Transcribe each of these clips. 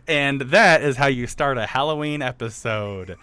And that is how you start a Halloween episode.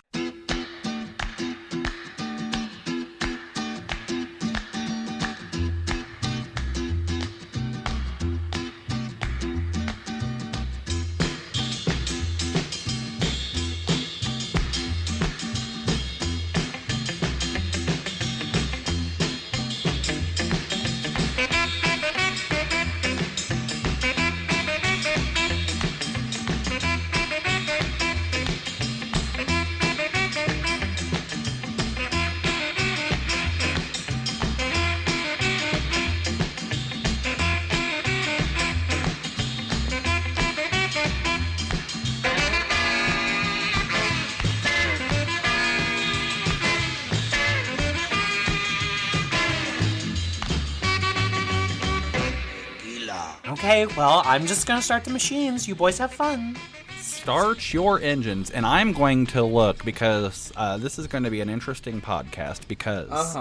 Okay, well, I'm just gonna start the machines. You boys have fun. Start your engines, and I'm going to look because this is going to be an interesting podcast because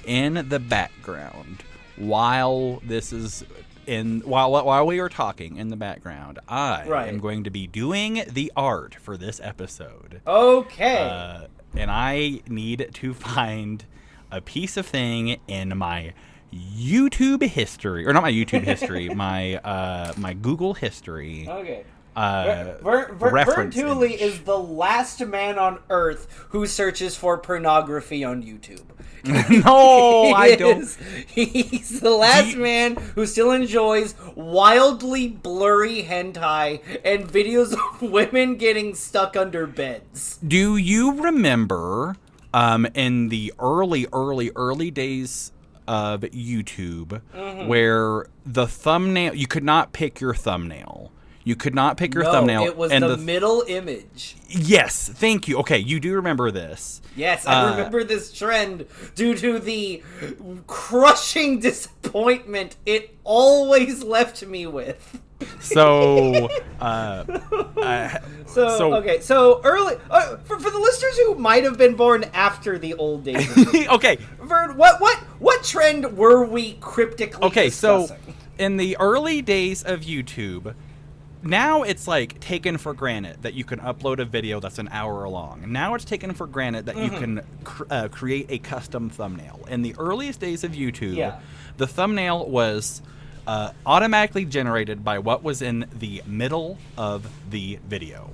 in the background, while this is while we are talking in the background, I am going to be doing the art for this episode. Okay. And I need to find a piece of thing in my YouTube history, or not my YouTube history, my Google history. Okay. Vern Tooley is the last man on Earth who searches for pornography on YouTube. No, I don't. He's the last man who still enjoys wildly blurry hentai and videos of women getting stuck under beds. Do you remember in the early days of YouTube where the thumbnail, you could not pick your thumbnail? You could not pick your thumbnail. It was the middle image. Yes, thank you. Okay, you do remember this. Yes, I remember this trend due to the crushing disappointment it always left me with. So, so early for the listeners who might have been born after the old days. Okay, Vern, what trend were we cryptically discussing? So in the early days of YouTube, now it's like taken for granted that you can upload a video that's an hour long. Now it's taken for granted that you can create a custom thumbnail. In the earliest days of YouTube, the thumbnail was automatically generated by what was in the middle of the video.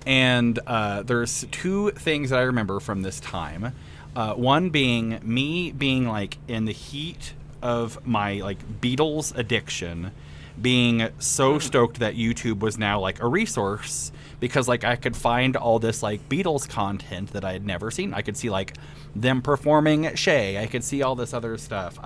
And there's two things that I remember from this time. One being me being like in the heat of my like Beatles addiction, being so stoked that YouTube was now like a resource because like I could find all this like Beatles content that I had never seen. I could see like them performing Shay. I could see all this other stuff.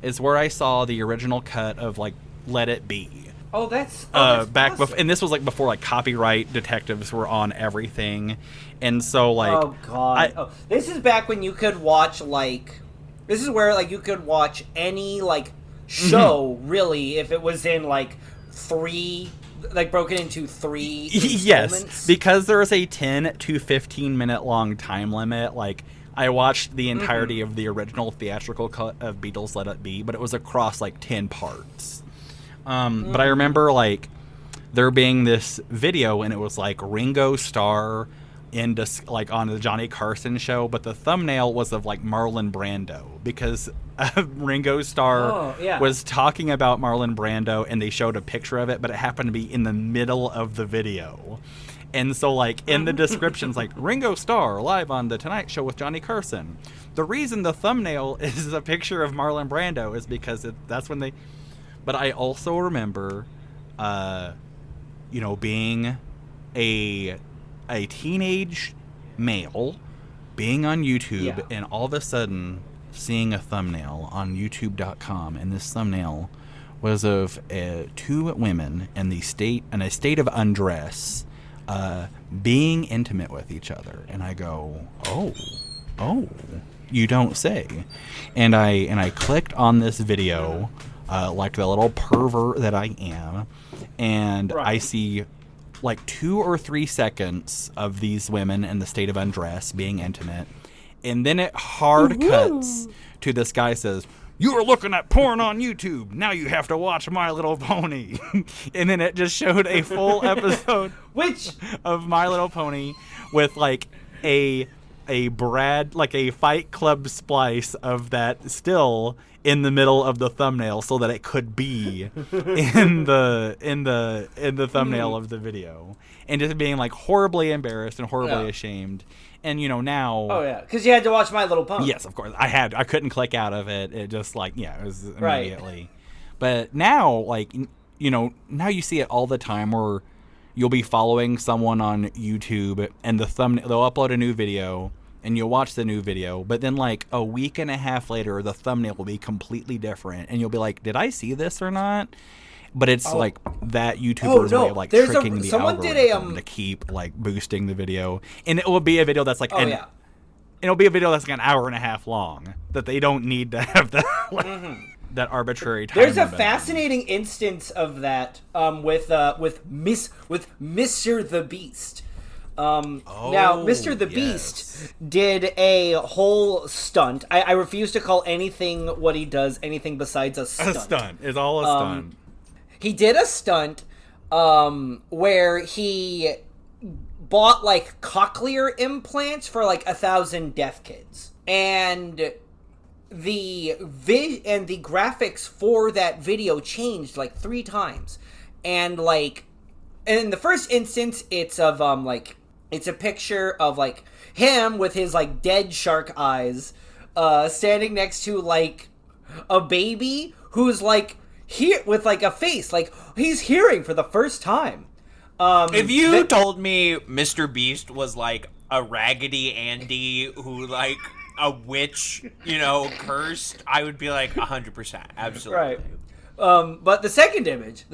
Is where I saw the original cut of like Let It Be. Oh, that's back awesome. and this was like before like copyright detectives were on everything, and so like oh god, this is back when you could watch like this is where like you could watch any like show really if it was in like three, like broken into three yes, because there is a 10 to 15 minute long time limit. Like I watched the entirety of the original theatrical cut of Beatles Let It Be, but it was across like 10 parts. But I remember like there being this video and it was like Ringo Starr like on the Johnny Carson show, but the thumbnail was of like Marlon Brando because Ringo Starr was talking about Marlon Brando and they showed a picture of it, but it happened to be in the middle of the video. And so like in the descriptions like Ringo Starr live on the Tonight Show with Johnny Carson. The reason the thumbnail is a picture of Marlon Brando is because that's when they. But I also remember, being a teenage male, being on YouTube, and all of a sudden seeing a thumbnail on YouTube.com, and this thumbnail was of two women in a state of undress, being intimate with each other, and I go, oh, you don't say, and I clicked on this video, like the little pervert that I am, and I see like 2 or 3 seconds of these women in the state of undress being intimate, and then it hard cuts to this guy says, "You were looking at porn on YouTube. Now you have to watch My Little Pony." And then it just showed a full episode of My Little Pony with like a Fight Club splice of that still in the middle of the thumbnail so that it could be in the thumbnail of the video, and just being like horribly embarrassed and horribly ashamed. And now, oh yeah, because you had to watch My Little Pony. Yes, of course I couldn't click out of it. It just it was immediately. Right. But now, now you see it all the time where you'll be following someone on YouTube and they'll upload a new video and you'll watch the new video, but then like a week and a half later, the thumbnail will be completely different, and you'll be like, "Did I see this or not?" But it's like that YouTuber's way of tricking the algorithm to keep like boosting the video, and it will be a video that's like it'll be a video that's like an hour and a half long that they don't need to have that that arbitrary time. There's a fascinating instance of that with Mr. the Beast. Now, Mr. the Beast did a whole stunt. I refuse to call anything what he does anything besides a stunt. A stunt. It's all a stunt. He did a stunt where he bought like cochlear implants for like 1,000 deaf kids. And the graphics for that video changed like 3 times. And in the first instance, it's of it's a picture of like him with his like dead shark eyes standing next to like a baby who's like here with like a face like he's hearing for the first time. If you told me Mr. Beast was like a Raggedy Andy who like a witch, cursed, I would be like 100%, absolutely. Right. But the second image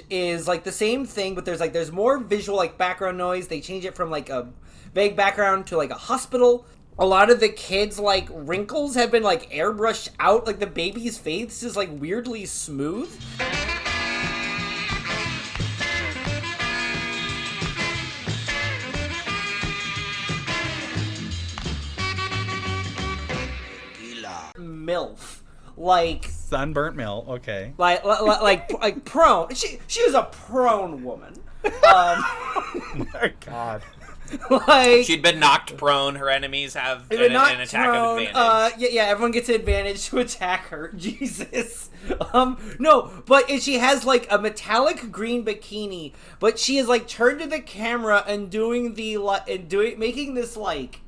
is like the same thing, but there's more visual like background noise. They change it from like a vague background to like a hospital. A lot of the kids like wrinkles have been like airbrushed out. Like the baby's face is like weirdly smooth. MILF. Like sunburnt MILF, okay. Like prone. She was a prone woman. My God. Like she'd been knocked prone. Her enemies have an attack of advantage. Yeah, everyone gets an advantage to attack her. Jesus. No, but she has like a metallic green bikini, but she is like turned to the camera and making this like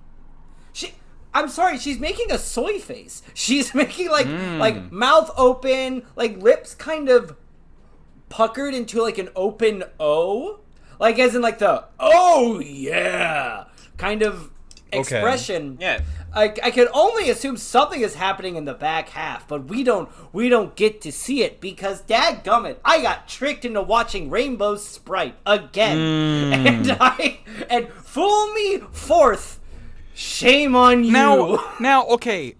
I'm sorry, she's making a soy face. She's making like mouth open, like lips kind of puckered into like an open O. Like as in like the oh yeah kind of expression. Yeah. I can only assume something is happening in the back half, but we don't get to see it because dadgummit, I got tricked into watching Rainbow Sprite again. And fool me forth. Shame on you. Now, okay,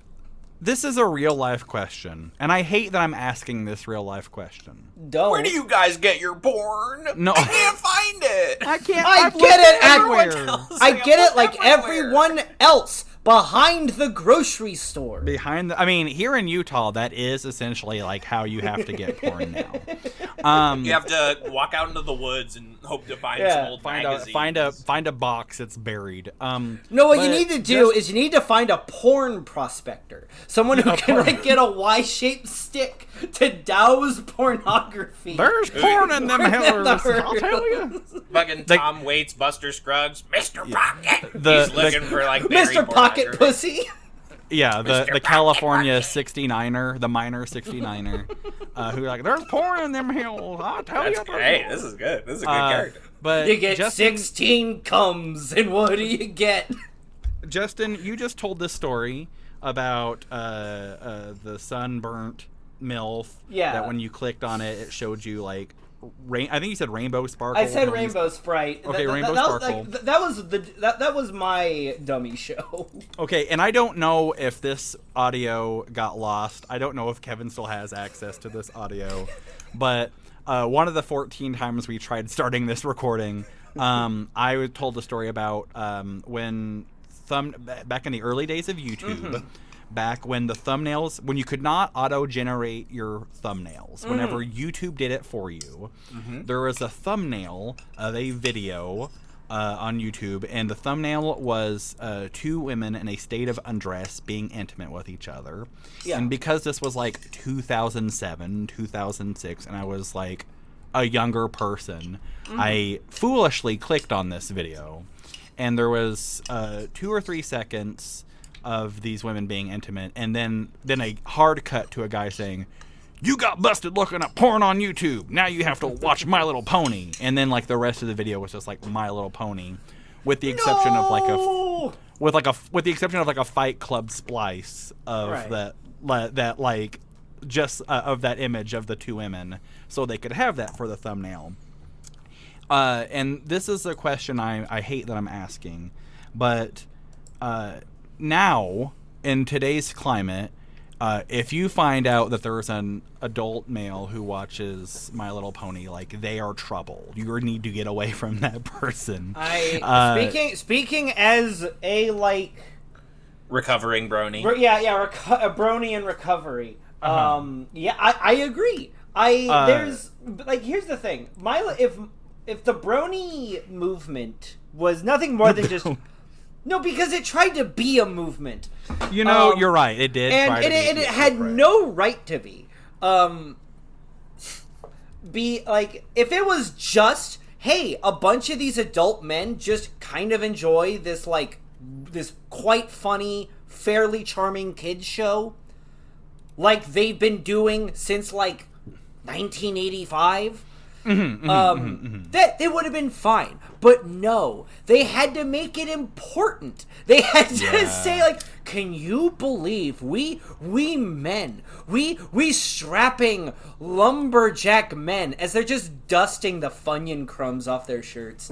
this is a real life question, and I hate that I'm asking this real life question. Don't. Where do you guys get your porn? No, I can't find it. I can't. I get it everywhere. I get it like everyone else. Behind the grocery store. Here in Utah, that is essentially like how you have to get porn now. You have to walk out into the woods and hope to find some old magazines. Find a box that's buried. No, what you need to do is you need to find a porn prospector, someone who can like get a Y-shaped stick to douse pornography. There's porn in them hellers, I'll tell you. Fucking Tom Waits, Buster Scruggs, Mr. Pocket. He's looking for like Mr. Pocket Pussy. Yeah, the California 69er, the minor 69er, who like, there's porn in them hills. I'll tell you. Hey, this is good. This is a good character. But you get Justin, 16 comes, and what do you get? Justin, you just told this story about the sunburnt MILF. Yeah. That when you clicked on it, it showed you like. I think you said Rainbow Sparkle. I said Rainbow Sprite. Okay, Rainbow Sparkle. That was my dummy show. Okay, and I don't know if this audio got lost. I don't know if Kevin still has access to this audio, but one of the 14 times we tried starting this recording, I told a story about when back in the early days of YouTube. back when the thumbnails, when you could not auto-generate your thumbnails, whenever YouTube did it for you, there was a thumbnail of a video on YouTube, and the thumbnail was two women in a state of undress being intimate with each other. Yeah. And because this was like 2007, 2006, and I was like a younger person, I foolishly clicked on this video, and there was 2 or 3 seconds of these women being intimate, and then a hard cut to a guy saying, "You got busted looking at porn on YouTube. Now you have to watch My Little Pony." And then like the rest of the video was just like My Little Pony, with the exception of like with the exception of like a Fight Club splice of that like just of that image of the two women, so they could have that for the thumbnail. And this is a question I hate that I'm asking, but now in today's climate, if you find out that there's an adult male who watches My Little Pony, like, they are trouble. You need to get away from that person. Speaking as a like recovering brony. A brony in recovery. I agree. There's like, here's the thing. If the brony movement was nothing more than just no, because it tried to be a movement. You know, you're right. It did, and it had no right to be. Be like, if it was just, hey, a bunch of these adult men just kind of enjoy this quite funny, fairly charming kids show, like they've been doing since like 1985. That it would have been fine, but no, they had to make it important. They had to say, like, can you believe we men, we strapping lumberjack men, as they're just dusting the Funyun crumbs off their shirts.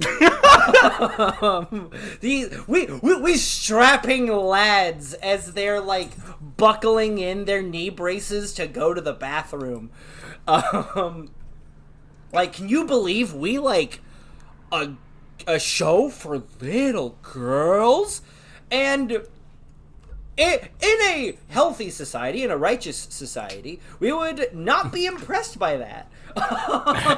We strapping lads as they're like buckling in their knee braces to go to the bathroom. Like, can you believe we like a show for little girls? And in a healthy society, in a righteous society, we would not be impressed by that.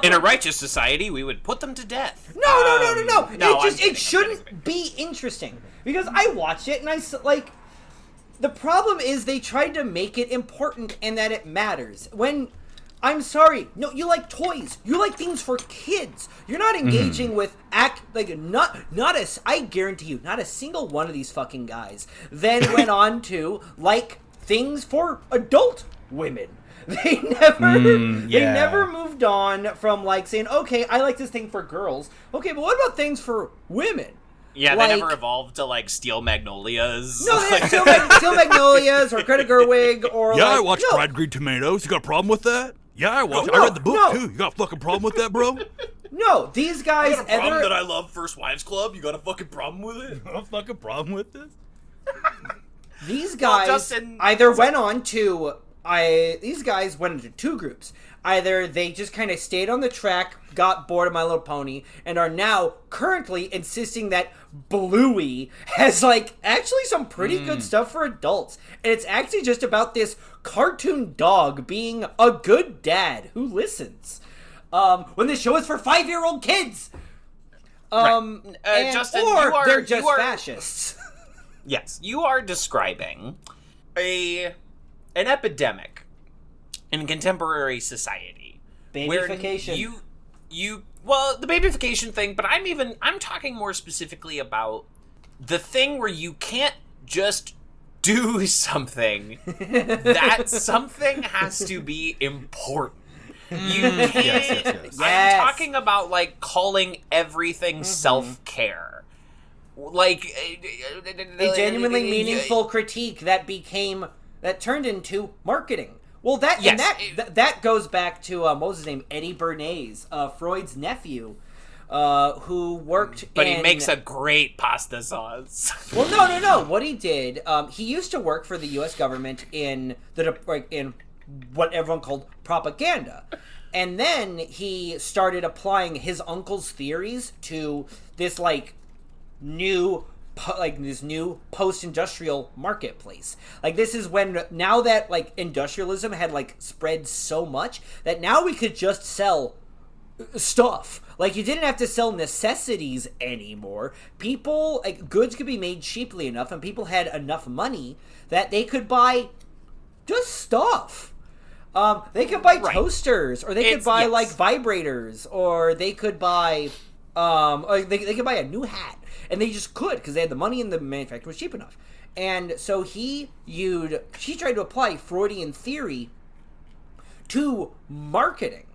In a righteous society, we would put them to death. No. It shouldn't be interesting. Because I watched it and the problem is they tried to make it important and that it matters. When, I'm sorry, no, you like toys. You like things for kids. You're not engaging with I guarantee you, not a single one of these fucking guys then went on to like things for adult women. They never moved on from like saying, okay, I like this thing for girls. Okay, but what about things for women? Yeah, they never evolved to like Steel Magnolias. No, they Steel Magnolias or Greta Gerwig or I watched Fried Green Tomatoes. You got a problem with that? Yeah, I watched. I read the book too. You got a fucking problem with that, bro? No, these guys. You got a problem that I love First Wives Club? You got a fucking problem with it? You got a fucking problem with this? These guys went on to. These guys went into two groups. Either they just kind of stayed on the track, got bored of My Little Pony, and are now currently insisting that Bluey has like actually some pretty good stuff for adults, and it's actually just about this cartoon dog being a good dad who listens. When the show is for 5-year-old kids. Justin, they're just fascists. Yes, you are describing an epidemic in contemporary society. Babyfication. Well, the babyfication thing, but I'm talking more specifically about the thing where you can't just do something. That something has to be important. You can't. Yes. I'm talking about like calling everything self-care. Like a genuinely meaningful critique that turned into marketing. Well, that goes back to what was his name, Eddie Bernays, Freud's nephew, who worked. But he makes a great pasta sauce. Well, no. What he did, he used to work for the U.S. government in what everyone called propaganda, and then he started applying his uncle's theories to this like new like this new post-industrial marketplace. Like this is when, now that like industrialism had like spread so much that now we could just sell stuff. Like you didn't have to sell necessities anymore. People, like, goods could be made cheaply enough, and people had enough money that they could buy just stuff. They could buy toasters, or they could buy like vibrators, or they could buy or they could buy a new hat, and they just could because they had the money and the manufacturer was cheap enough. And so he tried to apply Freudian theory to marketing.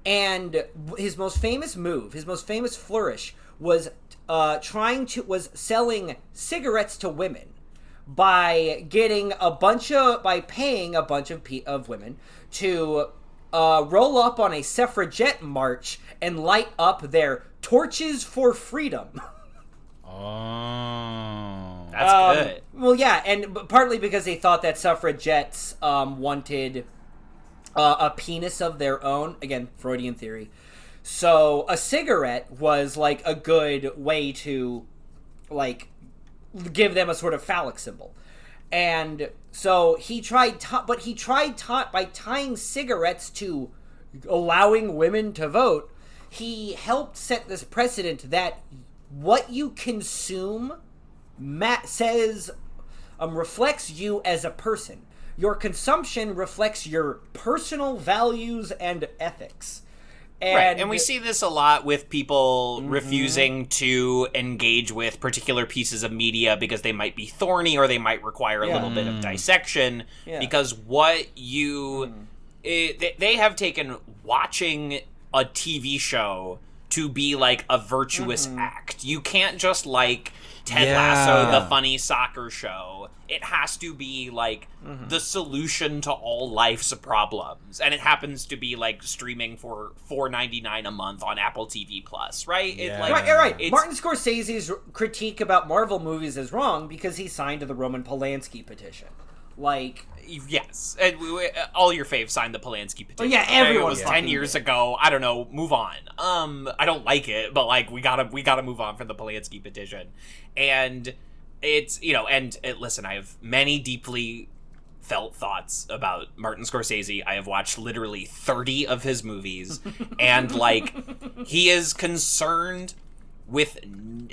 And his most famous move, his most famous flourish, was selling cigarettes to women by paying a bunch of women to roll up on a suffragette march and light up their torches for freedom. Oh, that's good. Well, yeah, and partly because they thought that suffragettes wanted a penis of their own. Again, Freudian theory. So a cigarette was like a good way to like give them a sort of phallic symbol. And so he tried by tying cigarettes to allowing women to vote. He helped set this precedent that what you consume reflects you as a person. Your consumption reflects your personal values and ethics. And we see this a lot with people refusing to engage with particular pieces of media because they might be thorny or they might require a little bit of dissection. Yeah. Because they have taken watching a TV show to be like a virtuous act. You can't just like Ted Lasso, the funny soccer show. It has to be like the solution to all life's problems, and it happens to be like streaming for $4.99 a month on Apple TV Plus, right? Yeah. Right. Martin Scorsese's critique about Marvel movies is wrong because he signed the Roman Polanski petition. Like, yes, and all your faves signed the Polanski petition. Oh, yeah, everyone. It was 10 years ago. I don't know. Move on. I don't like it, but like we gotta move on from the Polanski petition, and it's listen. I have many deeply felt thoughts about Martin Scorsese. I have watched literally 30 of his movies, and like he is concerned with,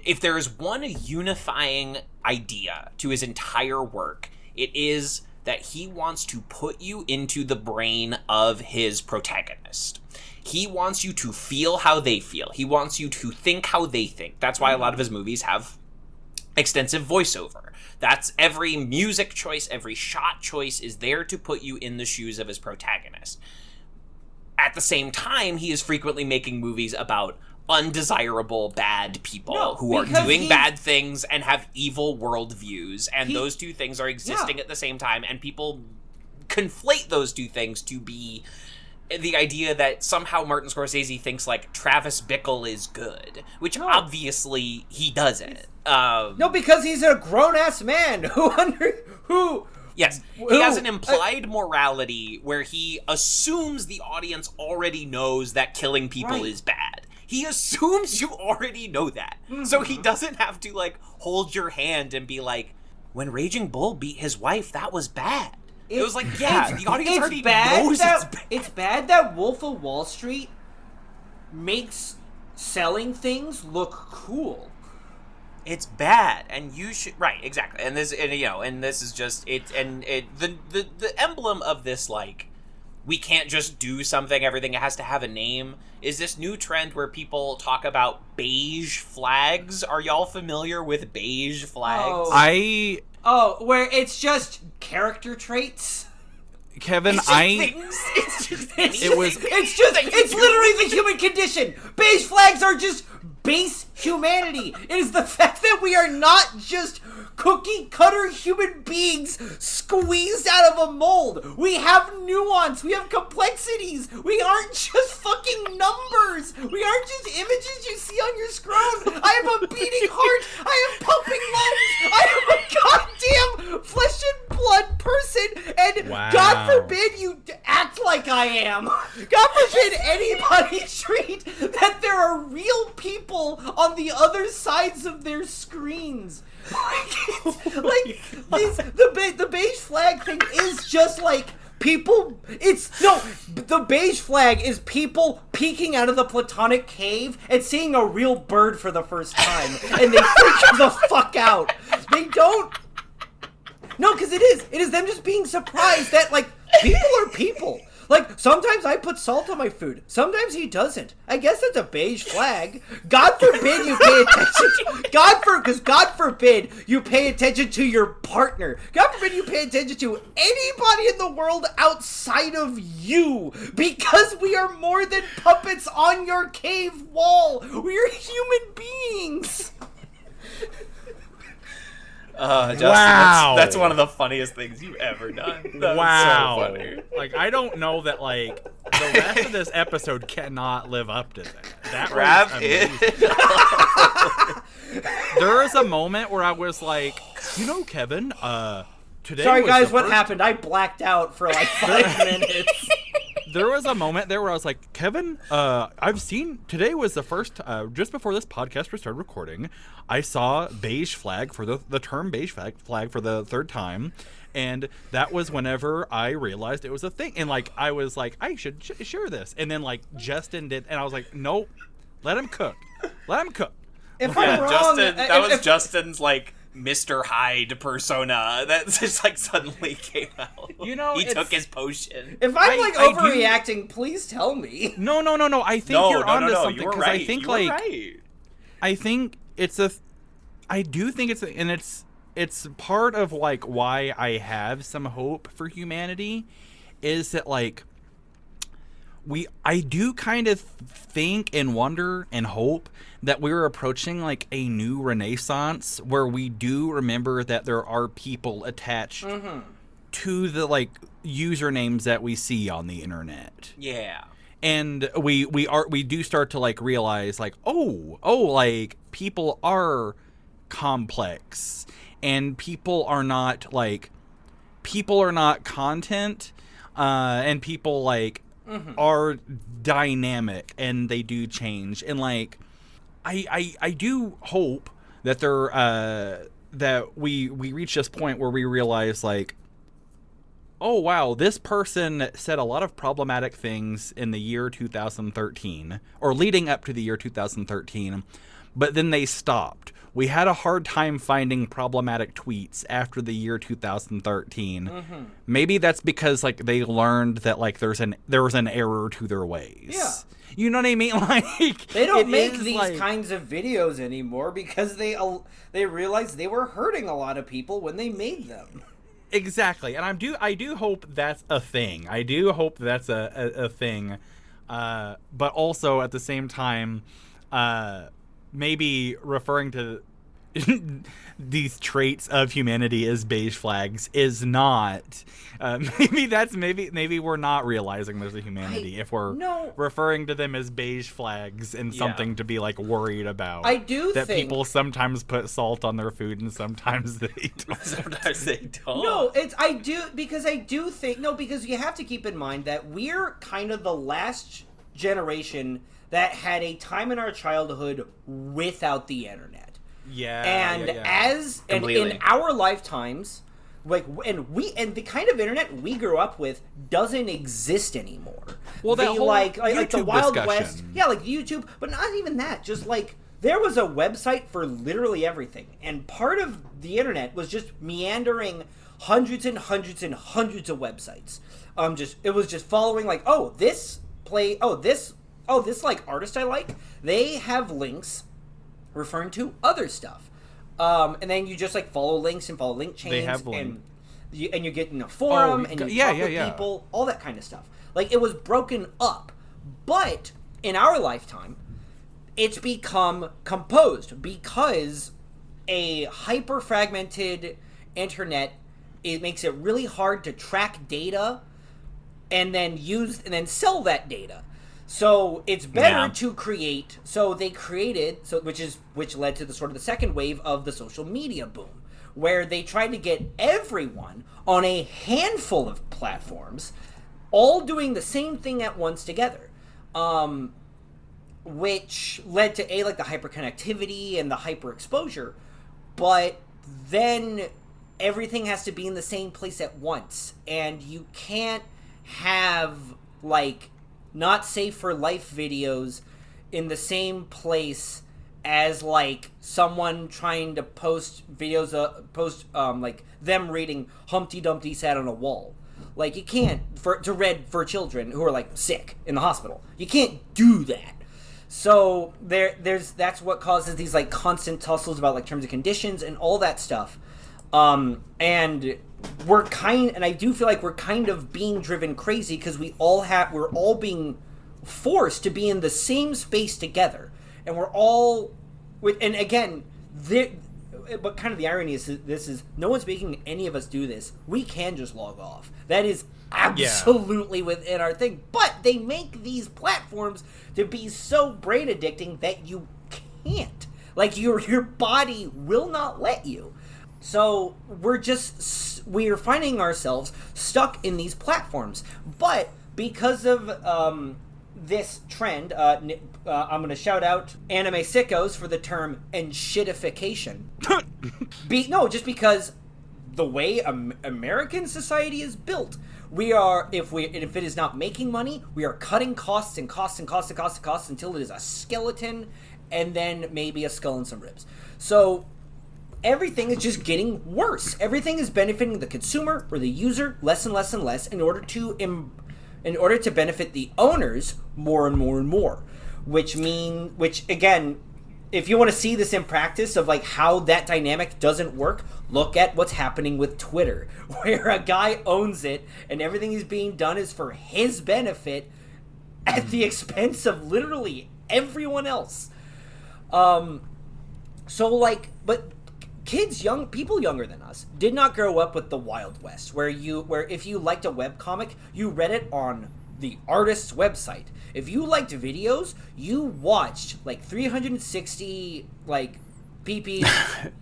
if there is one unifying idea to his entire work, it is that he wants to put you into the brain of his protagonist. He wants you to feel how they feel. He wants you to think how they think. That's why a lot of his movies have extensive voiceover. That's every music choice, every shot choice is there to put you in the shoes of his protagonist. At the same time, he is frequently making movies about undesirable bad people who are doing bad things and have evil worldviews, and those two things are existing at the same time, and people conflate those two things to be the idea that somehow Martin Scorsese thinks like Travis Bickle is good, which obviously he doesn't. No, because he's a grown-ass man who Yes, he has an implied morality where he assumes the audience already knows that killing people is bad. He assumes you already know that. So he doesn't have to, like, hold your hand and be like, when Raging Bull beat his wife, that was bad. It was like, yeah, the audience already knows it's bad. It's bad that Wolf of Wall Street makes selling things look cool. It's bad, and you should exactly. And this, and this is just the emblem of this, like, we can't just do something, everything has to have a name, is this new trend where people talk about beige flags. Are y'all familiar with beige flags? Where it's just character traits. Kevin, it's literally the human condition. Beige flags are just base humanity. It is the fact that we are not just cookie cutter human beings squeezed out of a mold. We have nuance. We have complexities. We aren't just fucking numbers. We aren't just images you see on your screen. I have a beating heart. I have pumping lungs. I am a goddamn flesh and blood person. And God forbid you act like I am. God forbid anybody treat that there are are real people on the other sides of their screens. The beige flag thing is just like people. The beige flag is people peeking out of the platonic cave and seeing a real bird for the first time, and they freak the fuck out. They don't. No, because it is them just being surprised that like people are people. Like, sometimes I put salt on my food. Sometimes he doesn't. I guess that's a beige flag. God forbid you pay attention. God forbid you pay attention to your partner. God forbid you pay attention to anybody in the world outside of you. Because we are more than puppets on your cave wall. We are human beings. Justin, wow, that's one of the funniest things you've ever done. Wow, So funny. Like, I don't know that like the rest of this episode cannot live up to that. That Grab was it. There was a moment where I was like, Kevin, today. Sorry, was guys, the what first... happened? I blacked out for like 5 minutes. There was a moment there where I was like, Kevin, I've seen, today was the first, just before this podcast we started recording, I saw beige flag for the term beige flag for the third time, and that was whenever I realized it was a thing, and like, I was like, I should share this, and then like, Justin did, and I was like, nope, let him cook. If I'm wrong, That was Justin's like Mr. Hyde persona that just like suddenly came out. He took his potion. If I'm overreacting, please tell me. No. I think you're onto something, you were because right. I think you were like right. I think it's a. I do think it's part of like why I have some hope for humanity, is that like I do kind of think and wonder and hope that we're approaching like a new renaissance where we do remember that there are people attached to the like usernames that we see on the internet. Yeah. And we do start to like realize like, oh, like people are complex, and people are not content, and people like are dynamic, and they do change, and like I do hope that that we reach this point where we realize like, oh wow, this person said a lot of problematic things in the year 2013 or leading up to the year 2013, but then they stopped. We had a hard time finding problematic tweets after the year 2013. Maybe that's because like they learned that like there was an error to their ways. Yeah. You know what I mean? Like, they don't make these kinds of videos anymore because they realized they were hurting a lot of people when they made them. Exactly, and I do hope that's a thing. I do hope that's a thing, but also at the same time, maybe referring to these traits of humanity as beige flags is not. Maybe we're not realizing there's a humanity if we're referring to them as beige flags and something to be like worried about. I do that think people sometimes put salt on their food and sometimes they don't. Sometimes they don't. No, because you have to keep in mind that we're kind of the last generation that had a time in our childhood without the internet. And in our lifetimes, like, and the kind of internet we grew up with doesn't exist anymore. Well, that whole like YouTube the Wild discussion. West, like YouTube, but not even that. Just like there was a website for literally everything, and part of the internet was just meandering hundreds and hundreds and hundreds of websites. It was just following like, this like artist I like, they have links referring to other stuff, and then you just like follow links and follow link chains. They have and you get in a forum and you talk with people, all that kind of stuff. Like, it was broken up, but in our lifetime, it's become composed because a hyper fragmented internet, it makes it really hard to track data and then sell that data. So it's better to create. So they created, which led to the sort of the second wave of the social media boom, where they tried to get everyone on a handful of platforms, all doing the same thing at once together. which led to like the hyperconnectivity and the hyperexposure, but then everything has to be in the same place at once, and you can't have like not safe for life videos in the same place as like someone trying to post videos like them reading Humpty Dumpty sat on a wall. Like, you can't to read for children who are like sick in the hospital. You can't do that. So that's what causes these like constant tussles about like terms and conditions and all that stuff. And I do feel like we're kind of being driven crazy because we're all being forced to be in the same space together, and we're all and again, but kind of the irony is this is no one's making any of us do this. We can just log off. That is absolutely within our thing. But they make these platforms to be so brain addicting that you can't. Like, your body will not let you. So we're finding ourselves stuck in these platforms. But because of this trend, I'm going to shout out anime sickos for the term "enshittification." Just because the way American society is built, if it is not making money, we are cutting costs and costs and costs and costs and costs until it is a skeleton and then maybe a skull and some ribs. So everything is just getting worse. Everything is benefiting the consumer or the user less and less and less in order to benefit the owners more and more and more. Which again, if you want to see this in practice of like how that dynamic doesn't work, look at what's happening with Twitter, where a guy owns it and everything he's being done is for his benefit at the expense of literally everyone else. But people younger than us did not grow up with the Wild West, where if you liked a webcomic, you read it on the artist's website. If you liked videos, you watched like 360 like PPs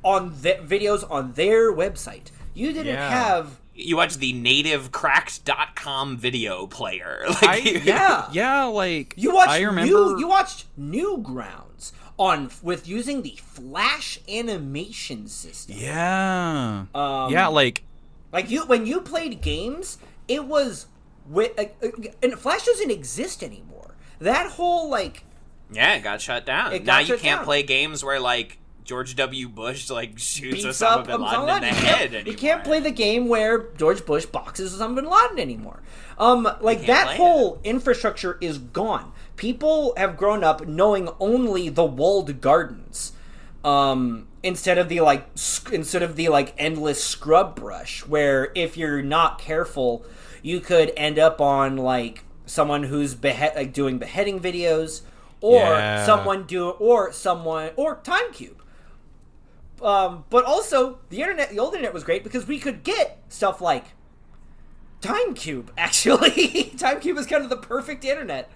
on the videos on their website. You didn't have. You watched the nativecracked.com video player. Like, you watched. I remember you watched Newgrounds with using the Flash animation system. Yeah. When you played games, it was and Flash doesn't exist anymore. That whole it got shut down. Now you can't play games where like George W. Bush like shoots Osama bin Laden in the head anymore. You can't play the game where George Bush boxes Osama bin Laden anymore. That whole infrastructure is gone. People have grown up knowing only the walled gardens, instead of the endless scrub brush, where if you're not careful, you could end up on like someone who's doing beheading videos, or TimeCube. But also the old internet was great because we could get stuff like TimeCube. Actually, TimeCube is kind of the perfect internet.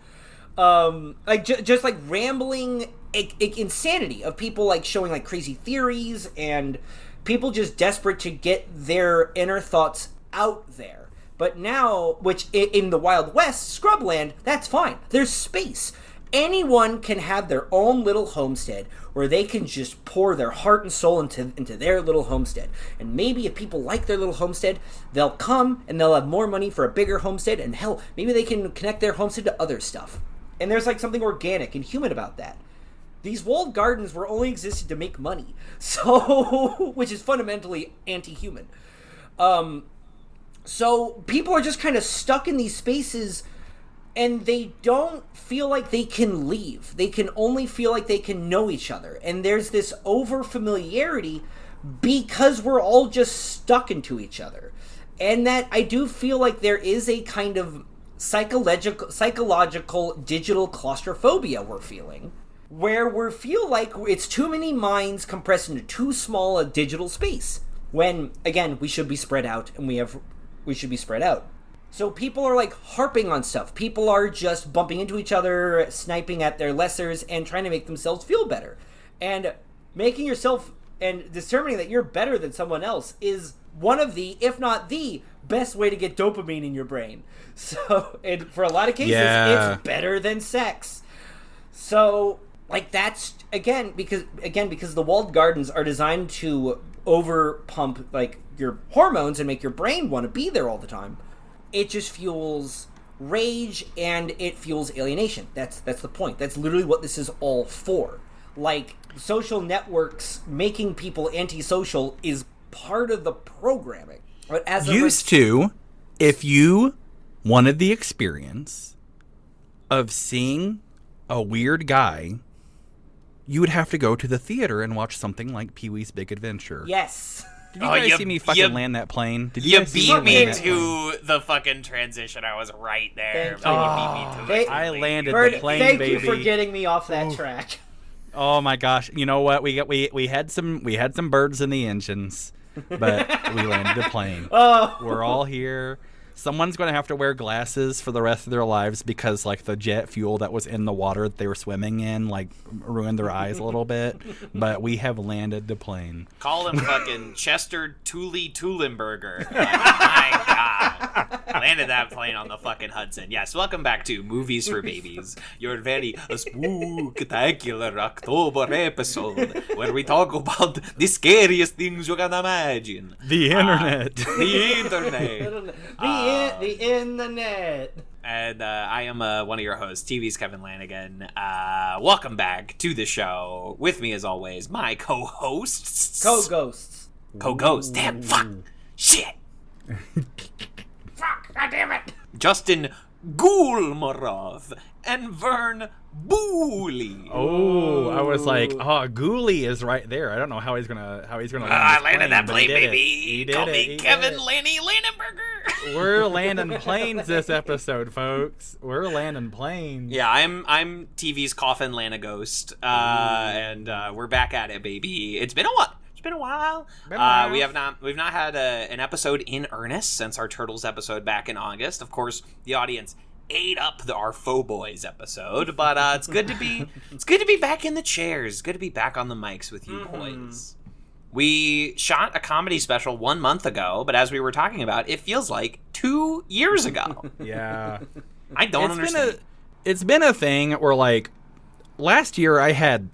Just like rambling insanity of people like showing like crazy theories and people just desperate to get their inner thoughts out there. But now, which in the Wild West, Scrubland, that's fine. There's space. Anyone can have their own little homestead where they can just pour their heart and soul into their little homestead. And maybe if people like their little homestead, they'll come and they'll have more money for a bigger homestead. And hell, maybe they can connect their homestead to other stuff. And there's like something organic and human about that. These walled gardens were only existed to make money. So, which is fundamentally anti-human. So people are just kind of stuck in these spaces and they don't feel like they can leave. They can only feel like they can know each other. And there's this over familiarity because we're all just stuck into each other. And that I do feel like there is a kind of psychological digital claustrophobia we're feeling, where we feel like it's too many minds compressed into too small a digital space. When, again, we should be spread out and we should be spread out. So people are like harping on stuff. People are just bumping into each other, sniping at their lessers, and trying to make themselves feel better. And making yourself and determining that you're better than someone else is one of the, if not the, best way to get dopamine in your brain. So, and for a lot of cases, it's better than sex. So, like, that's because the walled gardens are designed to over pump like your hormones and make your brain want to be there all the time. It just fuels rage and it fuels alienation. That's the point. That's literally what this is all for. Like, social networks making people antisocial is part of the programming. But as if you wanted the experience of seeing a weird guy, you would have to go to the theater and watch something like Pee-wee's Big Adventure. Yes. Did you guys see me fucking land that plane? Did you guys beat me to the fucking transition. I was right there. Thank you. You beat me to it. I landed Bird, the plane, thank baby. you for getting me off that track. Oh my gosh! You know what? We had some birds in the engines, but we landed the plane. Oh. We're all here. Someone's going to have to wear glasses for the rest of their lives because, like, the jet fuel that was in the water that they were swimming in, like, ruined their eyes a little bit. But we have landed the plane. Call him fucking Chester Tooley Tulenberger. Like, my God. Landed that plane on the fucking Hudson. Yes, welcome back to Movies for Babies, your very spooktacular October episode where we talk about the scariest things you can imagine. The internet. The internet. The internet. And I am one of your hosts, TV's Kevin Lanigan. Welcome back to the show. With me, as always, my co-hosts. Co-ghosts. Co-ghosts. Damn, fuck. Shit. Fuck, goddammit. Justin Gulmarov and Vern Booley. Oh, I was like, Ghoulie is right there. I don't know how he's gonna I landed that plane, baby. He did Call it. me Kevin Lanny Lanenberger. We're landing planes this episode, folks. We're landing planes. Yeah, I'm TV's Coffin Lana Ghost, and we're back at it, baby. It's been a while. We've not had an episode in earnest since our Turtles episode back in August. Of course, the audience ate up our Faux Boys episode, but it's good to be back in the chairs. It's good to be back on the mics with you boys. We shot a comedy special 1 month ago, but as we were talking about, it feels like 2 years ago. Yeah. I don't understand. It's been a thing where, like, last year I had,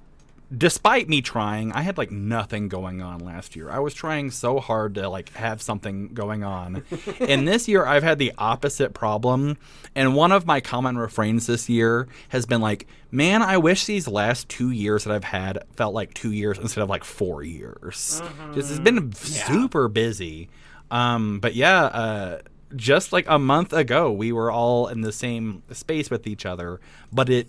despite me trying, I had, like, nothing going on last year. I was trying so hard to, like, have something going on. And this year I've had the opposite problem. And one of my common refrains this year has been like, man, I wish these last 2 years that I've had felt like 2 years instead of like 4 years. Just, it's been super busy. But yeah, just like a month ago, we were all in the same space with each other. But it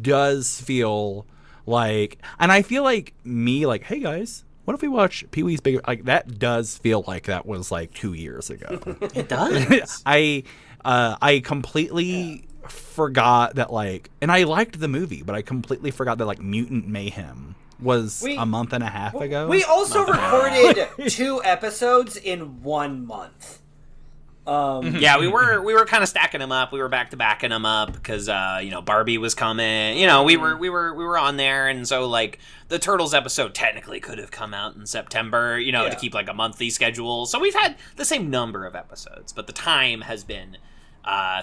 does feel like, and I feel like me, like, hey guys, what if we watch Pee-wee's Big, like, that does feel like that was like 2 years ago. It does. I completely forgot that, like, and I liked the movie, but I completely forgot that, like, Mutant Mayhem was a month and a half ago. We also recorded 2 episodes in 1 month. Yeah, we were kind of stacking them up. We were back to backing them up because Barbie was coming. We were on there, and so like the Turtles episode technically could have come out in September. To keep like a monthly schedule. So we've had the same number of episodes, but the time has been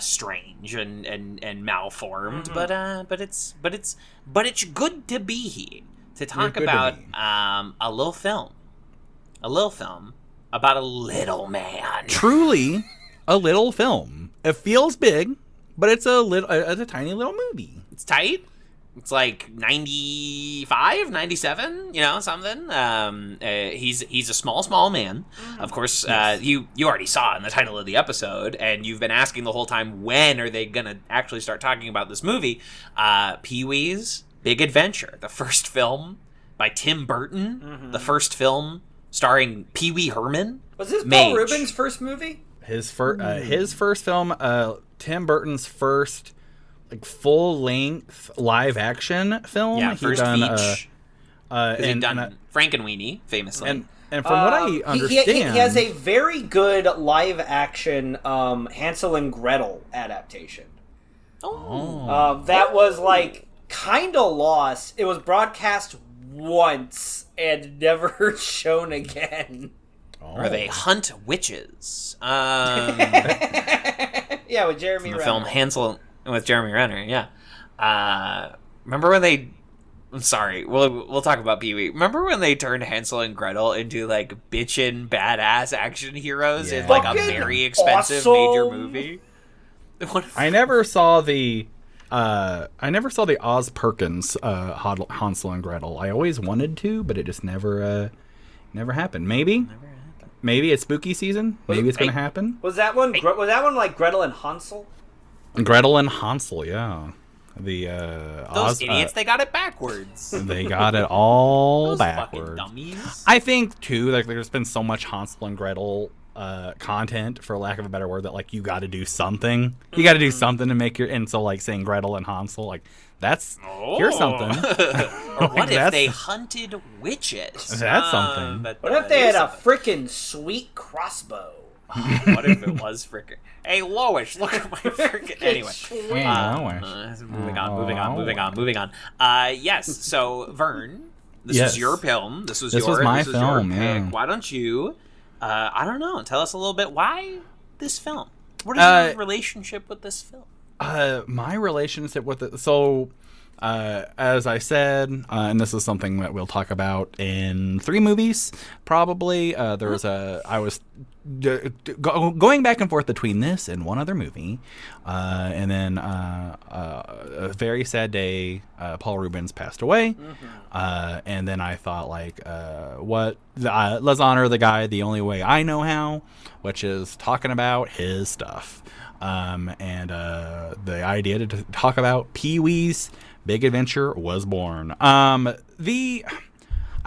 strange and malformed. But it's good to be here to talk about a little film about a little man. Truly a little film. It feels big, but it's a tiny little movie. It's tight. It's like 95, 97, something. He's a small man. Of course, yes. You already saw in the title of the episode, and you've been asking the whole time, when are they going to actually start talking about this movie? Pee-wee's Big Adventure, the first film by Tim Burton, the first film starring Pee Wee Herman. Was this Paul Rubin's first movie? His first film, Tim Burton's first like full length live action film. Yeah, first feature. He'd done Frankenweenie, famously. And from what I understand, he has a very good live action Hansel and Gretel adaptation. That was like kind of lost. It was broadcast once and never shown again. Or they hunt witches. Yeah, with Jeremy Renner. The film Hansel with Jeremy Renner, yeah. Remember when they? I'm sorry. We'll talk about Pee-wee. Remember when they turned Hansel and Gretel into like bitchin' badass action heroes in like a very expensive major movie? I never saw the Oz Perkins Hansel and Gretel. I always wanted to, but it just never happened. Maybe it's spooky season. Maybe it's gonna happen. Was that one? Was that one like Gretel and Hansel? Gretel and Hansel, yeah. The those idiots, they got it backwards. They got it all those backwards. Fucking dummies. I think too, like there's been so much Hansel and Gretel content, for lack of a better word, that like you got to do something. You got to do something to make your, and so like saying Gretel and Hansel, like that's here's something. Or what if they hunted witches? That's something. What if they had a freaking sweet crossbow? What if it was frickin'? Hey, Lois, look at my frickin'. Anyway. Moving on. Yes, so, Vern, this was your film. This was my film, your pick. yeah. Why don't you, I don't know, tell us a little bit, why this film? What is your relationship with this film? My relationship with it, so... as I said, and this is something that we'll talk about in 3 movies, probably. I was going back and forth between this and one other movie, and then a very sad day. Paul Rubens passed away, and then I thought, like, let's honor the guy the only way I know how, which is talking about his stuff. And the idea to talk about Pee-wee's Big Adventure was born. I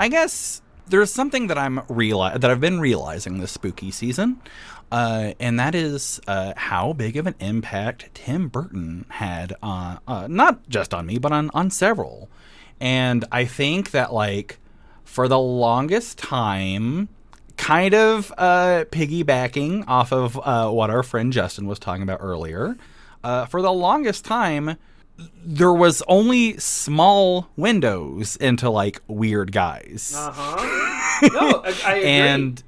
guess there's something that I've been realizing this spooky season, and that is how big of an impact Tim Burton had on not just on me, but on several. And I think that, like, for the longest time, kind of piggybacking off of what our friend Justin was talking about earlier, for the longest time, there was only small windows into, like, weird guys. No, I agree.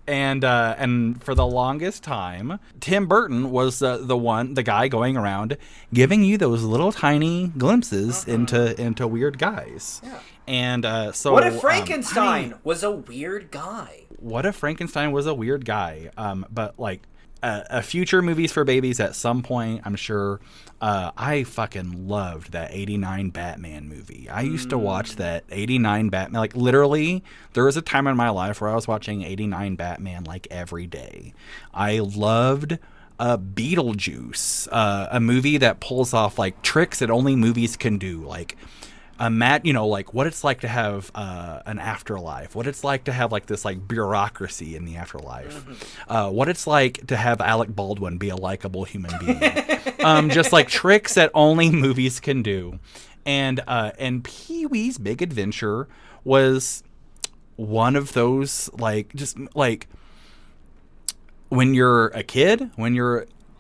And for the longest time, Tim Burton was the guy going around giving you those little tiny glimpses into weird guys. Yeah. And so, what if Frankenstein was a weird guy? What if Frankenstein was a weird guy? But like a future Movies for Babies at some point, I'm sure. I fucking loved that '89 Batman movie. I used to watch that '89 Batman. Like, literally, there was a time in my life where I was watching '89 Batman like every day. I loved Beetlejuice, a movie that pulls off like tricks that only movies can do, like. Like what it's like to have an afterlife, what it's like to have like this like bureaucracy in the afterlife, what it's like to have Alec Baldwin be a likable human being, just like tricks that only movies can do, and Pee-wee's Big Adventure was one of those, like, just like when you're a kid,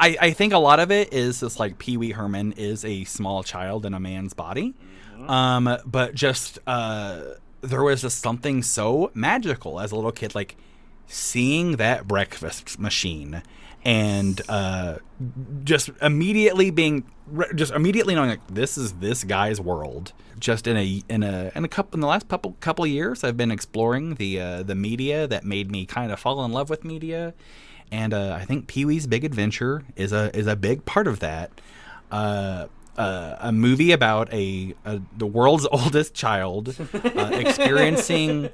I think a lot of it is just like Pee-wee Herman is a small child in a man's body. But just there was just something so magical as a little kid, like seeing that breakfast machine and just immediately knowing, like, this is this guy's world. Just in the last couple of years, I've been exploring the media that made me kind of fall in love with media, and I think Pee-wee's Big Adventure is a big part of that. A movie about the world's oldest child experiencing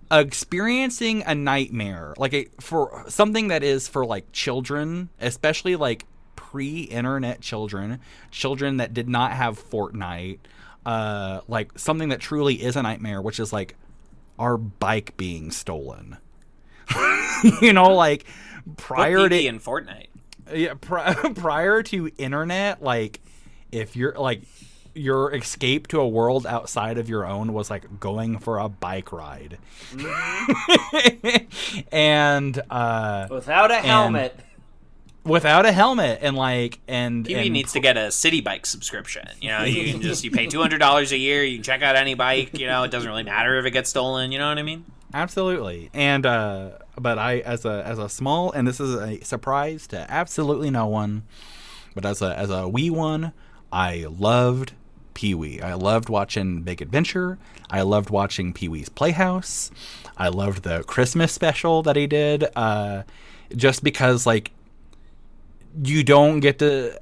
a nightmare, like for something that is for like children, especially like pre-internet children that did not have Fortnite, like something that truly is a nightmare, which is like our bike being stolen. Like prior to in Fortnite. Yeah, prior to internet, like, if you're like your escape to a world outside of your own was like going for a bike ride, and without a helmet, and Pee-wee needs to get a city bike subscription. You pay $200 a year, you can check out any bike. It doesn't really matter if it gets stolen. You know what I mean? Absolutely. And but I, as a small, and this is a surprise to absolutely no one, but as a wee one, I loved Pee-wee. I loved watching Big Adventure. I loved watching Pee-wee's Playhouse. I loved the Christmas special that he did. Just because, like, you don't get to...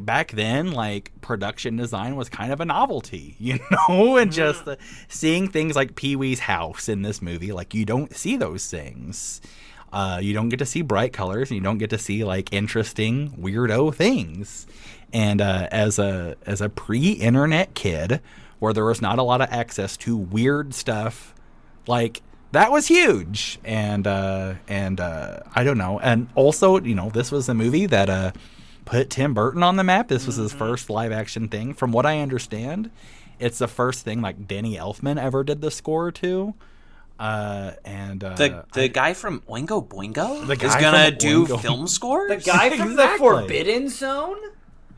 back then, like, production design was kind of a novelty, you know? And just seeing things like Pee-wee's house in this movie, like, you don't see those things. You don't get to see bright colors, and you don't get to see, like, interesting, weirdo things. And as a pre-internet kid, where there was not a lot of access to weird stuff, like, that was huge. And I don't know. And also, you know, this was a movie that put Tim Burton on the map. This was his first live-action thing. From what I understand, it's the first thing, like, Danny Elfman ever did the score to. The guy from Oingo Boingo The guy is gonna from do Oingo. film scores. The guy from the Exactly. Forbidden Zone?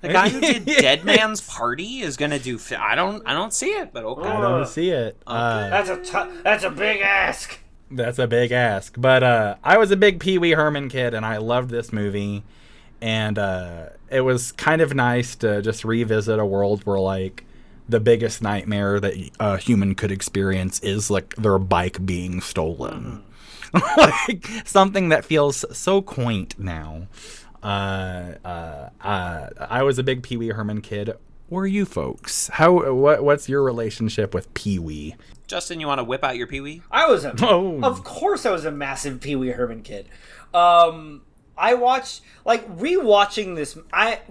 The guy who did Dead Man's Party is gonna do. I don't see it, but okay. I don't see it. That's a big ask. That's a big ask. But I was a big Pee Wee Herman kid, and I loved this movie. And it was kind of nice to just revisit a world where, like, the biggest nightmare that a human could experience is, like, their bike being stolen. Like, something that feels so quaint now. I was a big Pee Wee Herman kid. Were you folks? What's your relationship with Pee Wee? Justin, you want to whip out your Pee Wee? Of course I was a massive Pee Wee Herman kid. I watched, like, rewatching this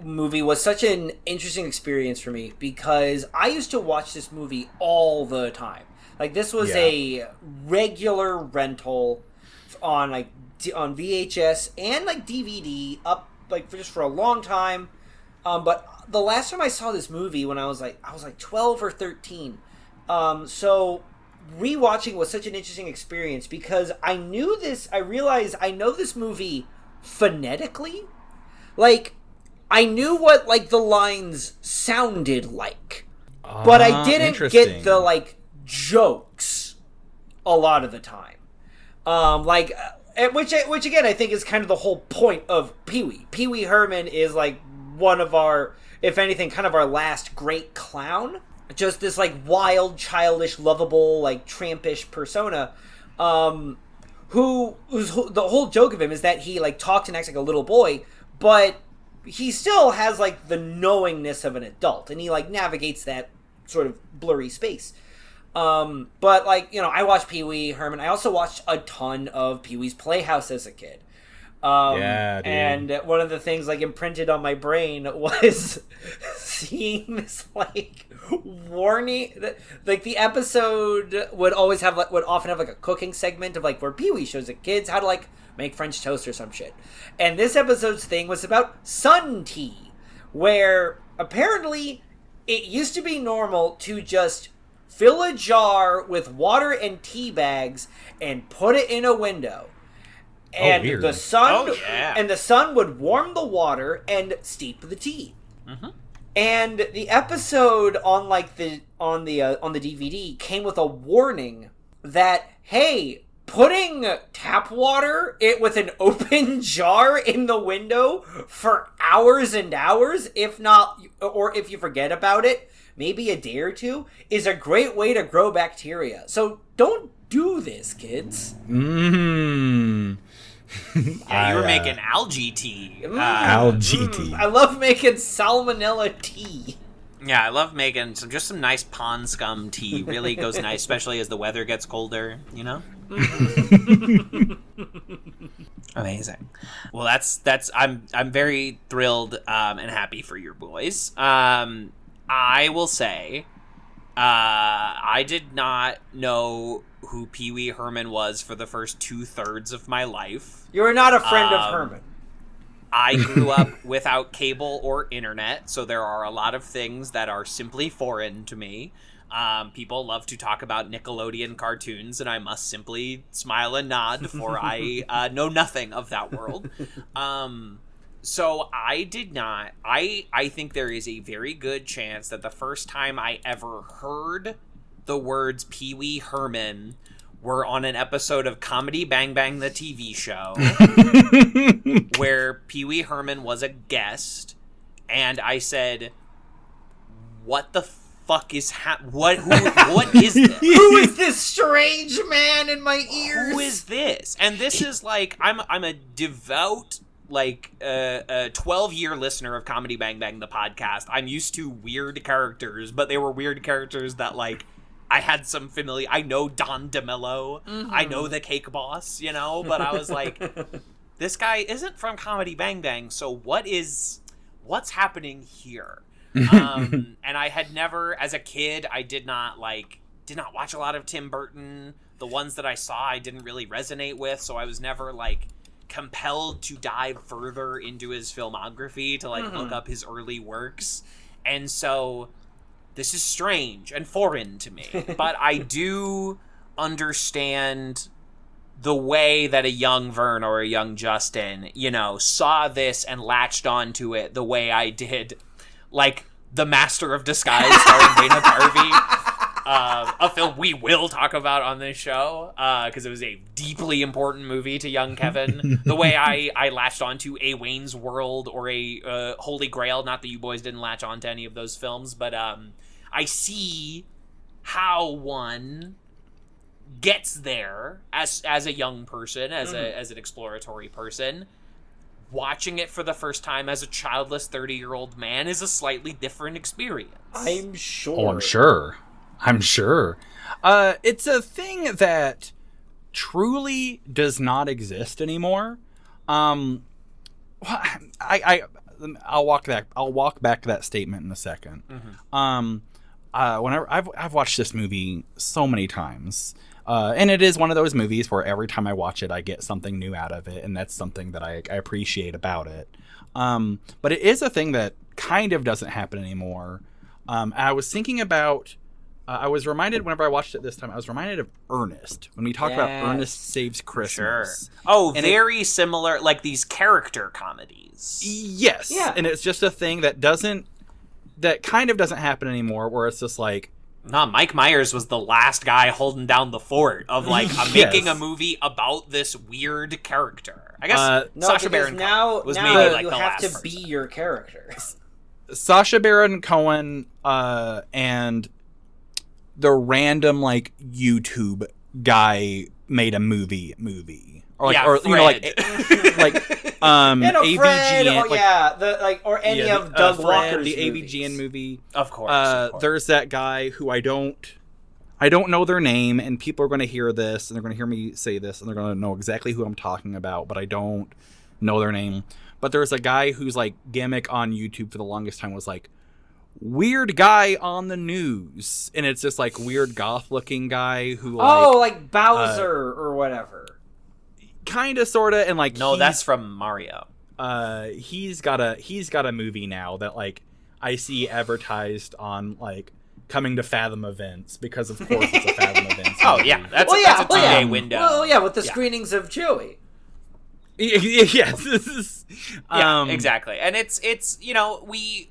movie was such an interesting experience for me because I used to watch this movie all the time. Like, this was a regular rental on, like, on VHS and, like, DVD up, like, for a long time. But the last time I saw this movie when I was like 12 or 13. So rewatching was such an interesting experience because I realized I know this movie phonetically. Like, I knew what, like, the lines sounded like. But I didn't get the, like, jokes a lot of the time. Which again, I think is kind of the whole point of Pee-wee. Pee Wee Herman is, like, one of our, if anything, kind of our last great clown. Just this, like, wild, childish, lovable, like, trampish persona. Who's the whole joke of him is that he, like, talks and acts like a little boy, but he still has, like, the knowingness of an adult, and he, like, navigates that sort of blurry space. But, like, you know, I watched Pee Wee Herman. I also watched a ton of Pee Wee's Playhouse as a kid. Yeah, dude. And one of the things, like, imprinted on my brain was seeing this, like, warning. Like, the episode would often have, like, a cooking segment of, like, where Pee Wee shows the kids how to, like, make French toast or some shit. And this episode's thing was about sun tea, where apparently it used to be normal to just fill a jar with water and tea bags and put it in a window. And weird. the sun yeah. and the sun would warm the water and steep the tea. Mm-hmm. And the episode on the DVD came with a warning that, hey, putting tap water with an open jar in the window for hours and hours, if you forget about it, maybe a day or two, is a great way to grow bacteria. So don't do this, kids. Yeah, you were making algae tea. Algae tea. I love making salmonella tea. Yeah, I love making some nice pond scum tea. Really goes nice, especially as the weather gets colder, you know? Amazing. Well, that's I'm very thrilled and happy for your boys. I will say I did not know who Pee Wee Herman was for the first 2/3 of my life. You're not a friend of Herman. I grew up without cable or internet, so there are a lot of things that are simply foreign to me. People love to talk about Nickelodeon cartoons, and I must simply smile and nod, for I know nothing of that world. So I did not. I think there is a very good chance that the first time I ever heard the words Pee Wee Herman were on an episode of Comedy Bang Bang, the TV show, where Pee Wee Herman was a guest, and I said, what the fuck is what is this? Who is this strange man in my ears? Who is this? And this is like, I'm a devout, like, 12-year listener of Comedy Bang Bang, the podcast. I'm used to weird characters, but they were weird characters that, like, I had some familiar. I know Don DeMillo. Mm-hmm. I know the Cake Boss, you know, but I was like, this guy isn't from Comedy Bang Bang, so what's happening here? And I had never, as a kid, I did not watch a lot of Tim Burton. The ones that I saw, I didn't really resonate with, so I was never, like, compelled to dive further into his filmography to, like, look up his early works. And so this is strange and foreign to me, but I do understand the way that a young Vern or a young Justin, you know, saw this and latched onto it the way I did, like, The Master of Disguise starring Dana Carvey, a film we will talk about on this show, because it was a deeply important movie to young Kevin. The way I latched onto A Wayne's World or a Holy Grail, not that you boys didn't latch on to any of those films, but I see how one gets there as a young person, as an exploratory person. Watching it for the first time as a childless 30-year-old man is a slightly different experience. I'm sure. Oh, I'm sure. It's a thing that truly does not exist anymore. I'll walk back to that statement in a second. Whenever I've watched this movie so many times, and it is one of those movies where every time I watch it, I get something new out of it, and that's something that I appreciate about it. But it is a thing that kind of doesn't happen anymore. I was thinking about. I was reminded whenever I watched it this time. I was reminded of Ernest when we talked about Ernest Saves Christmas. Sure. Oh, and very similar, like these character comedies. Yes. Yeah. And it's just a thing that kind of doesn't happen anymore, where it's just like, no, Mike Myers was the last guy holding down the fort of, like, making a movie about this weird character. I guess Sacha Baron Cohen was maybe, like, you the have last to person. be your character. Sacha Baron Cohen and the random, like, YouTube guy made a movie. Or like, yeah, or Fred. you know, like AVGN, Fred, or any of Doug Fred, Walker's the movies. AVGN movie. Of course. There's that guy who I don't know their name, and people are going to hear this, and they're going to hear me say this, and they're going to know exactly who I'm talking about, but I don't know their name. But there's a guy whose, like, gimmick on YouTube for the longest time was, like, weird guy on the news, and it's this, like, weird goth-looking guy who, like Bowser or whatever. Kind of, sort of, and, like, no, that's from Mario. He's got a movie now that, like, I see advertised on, like, coming to Fathom events, because of course it's a Fathom event. Oh yeah, that's a 2-day window. Well, yeah, with the screenings of Joey. Yes, this is. Exactly, and it's you know, we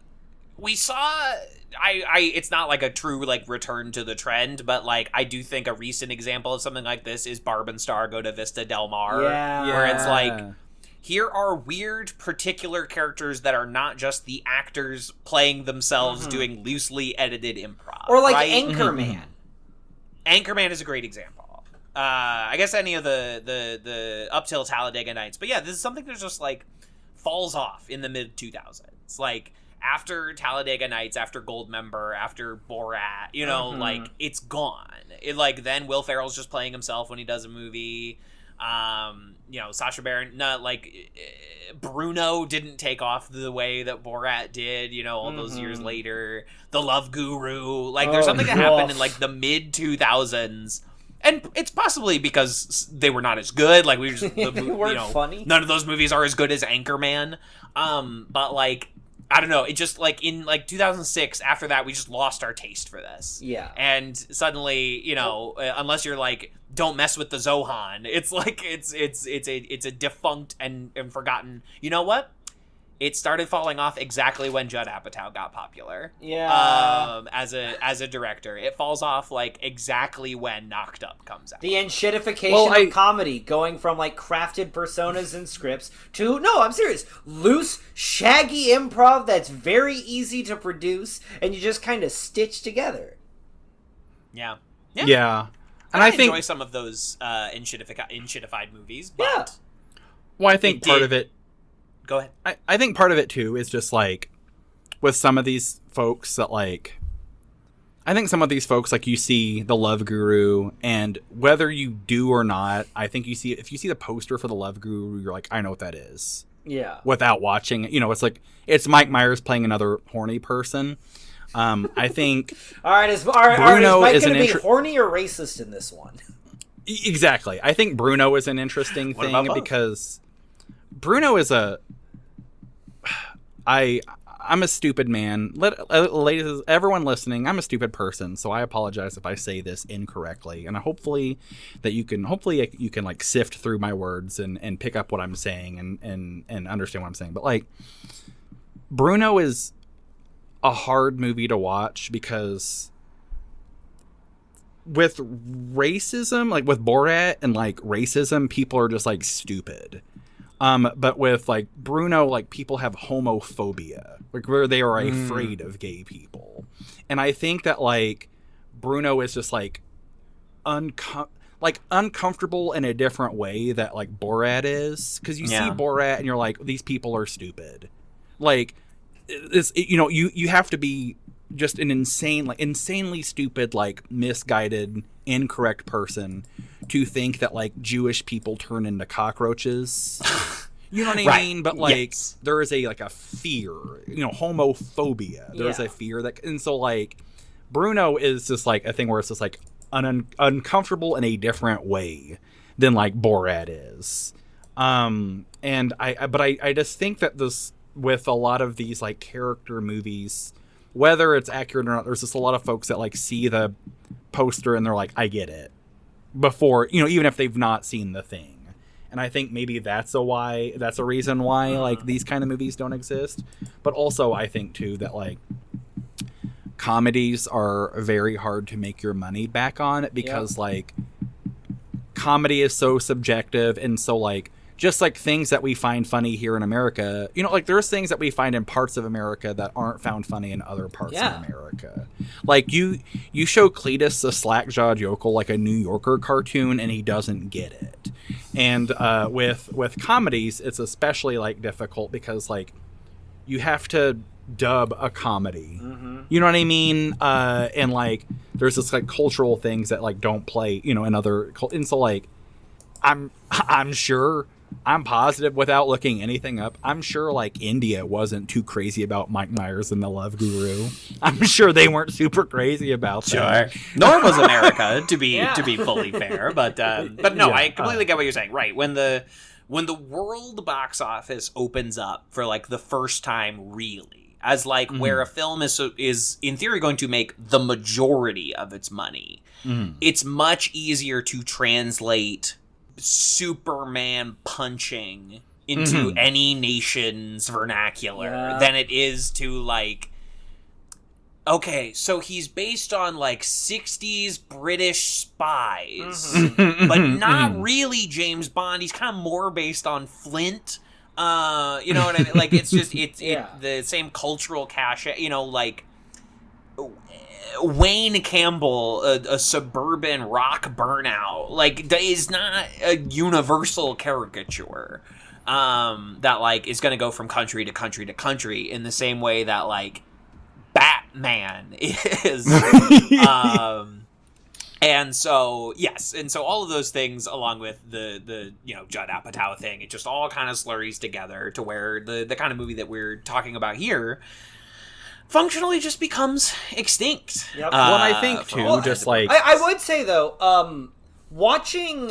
saw. It's not like a true, like, return to the trend, but, like, I do think a recent example of something like this is Barb and Star Go to Vista Del Mar, where it's like, here are weird particular characters that are not just the actors playing themselves doing loosely edited improv. Or like right? Anchorman. Anchorman is a great example. I guess any of the Up Till Talladega Nights. But yeah, this is something that just, like, falls off in the mid-2000s. Like, after Talladega Nights, after Goldmember, after Borat, you know, like, it's gone. Then Will Ferrell's just playing himself when he does a movie. You know, Sacha Baron, Bruno didn't take off the way that Borat did, you know, all those years later. The Love Guru, like, there's something that happened in, like, the mid-2000s. And it's possibly because they were not as good. Like, we just, funny. None of those movies are as good as Anchorman. But, like, I don't know. It just, like, in, like, 2006, after that, we just lost our taste for this. Yeah. And suddenly, you know, unless you're, like, don't mess with the Zohan, it's like, it's a defunct and forgotten. You know what? it started falling off exactly when Judd Apatow got popular. Yeah. As a director, it falls off like exactly when Knocked Up comes out. The enshittification of comedy, going from like crafted personas and scripts to, no, I'm serious, loose, shaggy improv that's very easy to produce, and you just kind of stitch together. Yeah. And I think enjoy some of those enshittified movies, but well, I think part of it. Go ahead. I think part of it too is just like with some of these folks that like. I think some of these folks, like, you see the Love Guru, and whether you do or not, I think if you see the poster for the Love Guru, you're like, I know what that is. Yeah. Without watching it, it's like it's Mike Myers playing another horny person. I think. All right, is Mike going to be horny or racist in this one? Exactly. I think Bruno is an interesting thing because Bruno is I'm a stupid man. Ladies, everyone listening, I'm a stupid person, so I apologize if I say this incorrectly. And hopefully you can like sift through my words and pick up what I'm saying and understand what I'm saying. But like, Bruno is a hard movie to watch because with racism, like with Borat and like racism, people are just like stupid. But with like Bruno, like people have homophobia, like where they are afraid of gay people. And I think that like Bruno is just like uncomfortable in a different way that like Borat is. Cause you see Borat and you're like, these people are stupid. Like you have to be just an insanely stupid, like misguided, incorrect person to think that like Jewish people turn into cockroaches. You know what I mean? But like there is a fear, homophobia. There's a fear that, and so like Bruno is just like a thing where it's just like uncomfortable in a different way than like Borat is. And I just think that this, with a lot of these like character movies, whether it's accurate or not, there's just a lot of folks that like see the poster and they're like, I get it, before, even if they've not seen the thing. And I think maybe that's a reason why like these kind of movies don't exist. But also I think too that like comedies are very hard to make your money back on, because like comedy is so subjective, and so like just like things that we find funny here in America, like there's things that we find in parts of America that aren't found funny in other parts of America. Like you show Cletus the slack-jawed yokel like a New Yorker cartoon and he doesn't get it. And with comedies, it's especially like difficult because like you have to dub a comedy. Mm-hmm. You know what I mean? And like there's this like cultural things that like don't play, in other, and so like I'm sure, I'm positive without looking anything up, I'm sure like India wasn't too crazy about Mike Myers and the Love Guru. I'm sure they weren't super crazy about that. Sure. Nor was America, to be fully fair. But no, I completely get what you're saying. Right. When the world box office opens up for like the first time, really, as like where a film is in theory going to make the majority of its money, it's much easier to translate Superman punching into any nation's vernacular than it is to like, okay, so he's based on like 60s British spies, but not really James Bond. He's kind of more based on Flint. You know what I mean? Like it's just it's the same cultural cachet. Like Wayne Campbell, a suburban rock burnout, like is not a universal caricature that like is going to go from country to country to country in the same way that like Batman is. And so all of those things, along with the Judd Apatow thing, it just all kind of slurries together to where the kind of movie that we're talking about here functionally just becomes extinct. Yep. Well, I think too, just like I would say though, watching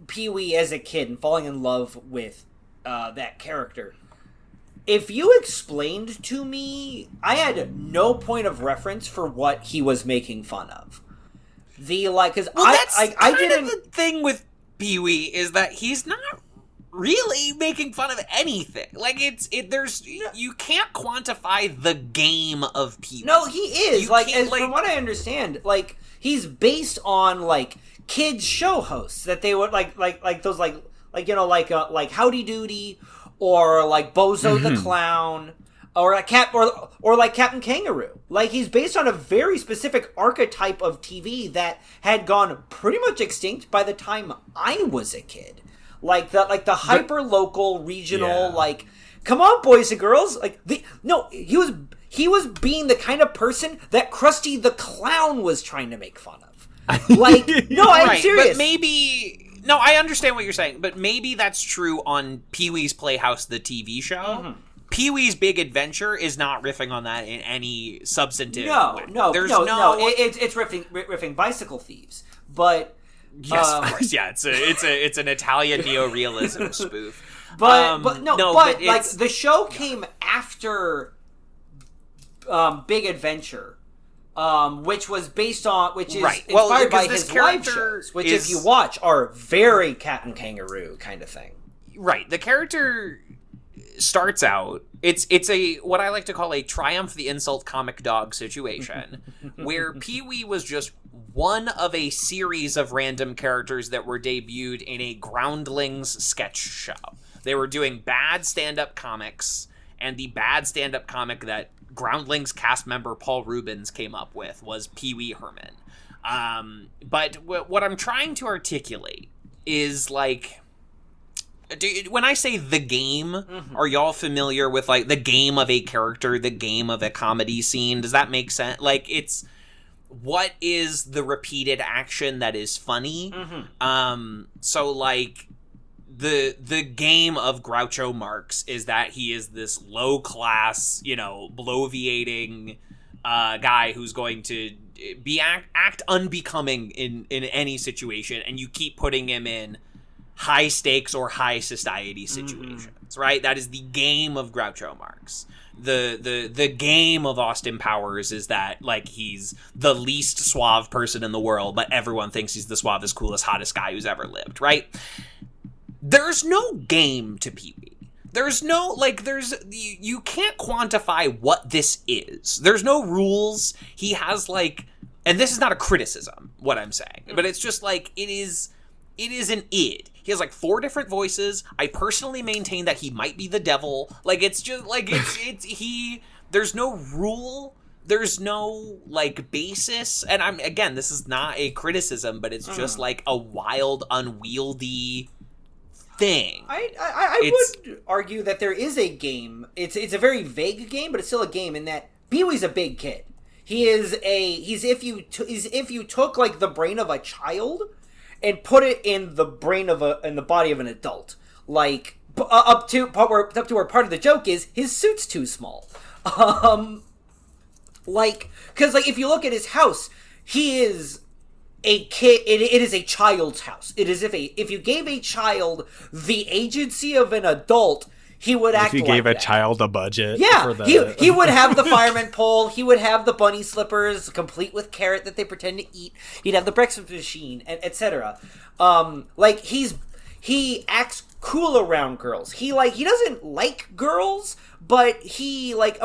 Pee-wee as a kid and falling in love with that character, if you explained to me, I had no point of reference for what he was making fun of. Because I didn't. The thing with Pee-wee is that he's not really making fun of anything. Like you can't quantify the game of Pee-wee. No, he is. From what I understand, like, he's based on, like, kids show hosts that they would like those like Howdy Doody, or like Bozo the Clown, or like Captain Kangaroo. Like, he's based on a very specific archetype of TV that had gone pretty much extinct by the time I was a kid. Like the hyper local regional, like, come on, boys and girls. Like, he was being the kind of person that Krusty the Clown was trying to make fun of. Like, no, I'm serious. But maybe... No, I understand what you're saying, but maybe that's true on Pee-wee's Playhouse, the TV show. Mm-hmm. Pee-wee's Big Adventure is not riffing on that in any substantive way. No. It's riffing Bicycle Thieves, but yes, of course, yeah. It's an Italian neorealism spoof. But like, the show came after Big Adventure, which was based on, which is inspired by his live shows, which, if you watch, are very Cat and Kangaroo kind of thing. Right. The character starts out, it's a what I like to call a Triumph the Insult comic dog situation, where Pee-wee was just one of a series of random characters that were debuted in a Groundlings sketch show. They were doing bad stand-up comics, and the bad stand-up comic that Groundlings cast member Paul Rubens came up with was Pee-wee Herman. But what I'm trying to articulate is, like, when I say the game, are y'all familiar with, like, the game of a character, the game of a comedy scene? Does that make sense? Like, it's what is the repeated action that is funny? So, like, the game of Groucho Marx is that he is this low class, bloviating guy who's going to act unbecoming in any situation, and you keep putting him in high stakes or high society situations, right? That is the game of Groucho Marx. The game of Austin Powers is that, like, he's the least suave person in the world, but everyone thinks he's the suavest, coolest, hottest guy who's ever lived, right? There's no game to Pee-wee. There's no, like, you can't quantify what this is. There's no rules. He has, like, and this is not a criticism, what I'm saying, but it's just, like, it is an id. He has, like, 4 different voices. I personally maintain that he might be the devil. Like, it's just, like, there's no rule. There's no, like, basis. And again, this is not a criticism, but it's just, like, a wild, unwieldy thing. I would argue that there is a game. It's a very vague game, but it's still a game in that Pee-wee's a big kid. He's if you took, like, the brain of a child and put it in the brain in the body of an adult, like, up to where part of the joke is his suit's too small. Like, because, like, if you look at his house, he is a kid. It is a child's house. It is if you gave a child the agency of an adult, he would act like that. If you gave a child a budget. Yeah, he would have the fireman pole. He would have the bunny slippers, complete with carrot that they pretend to eat. He'd have the breakfast machine, and etc. Like, he acts cool around girls. He doesn't like girls, but he, like,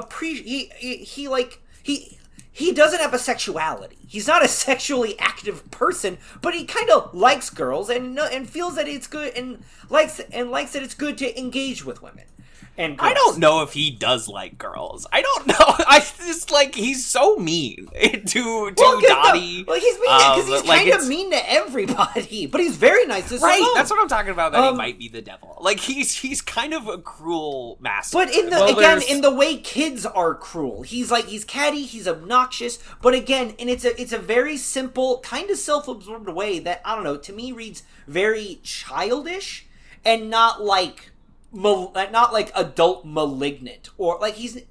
he doesn't have a sexuality. He's not a sexually active person, but he kind of likes girls and feels that it's good and likes that it's good to engage with women. And girls. I don't know if he does like girls. I don't know. I just, like, he's so mean to Dottie. Well, he's mean because he's kind of mean to everybody, but he's very nice to Simone. Right, that's what I'm talking about. That he might be the devil. Like, he's kind of a cruel master. But in the way kids are cruel, he's catty, he's obnoxious. But again, and it's a very simple, kind of self-absorbed way that, I don't know, to me reads very childish and not like adult malignant, or like he's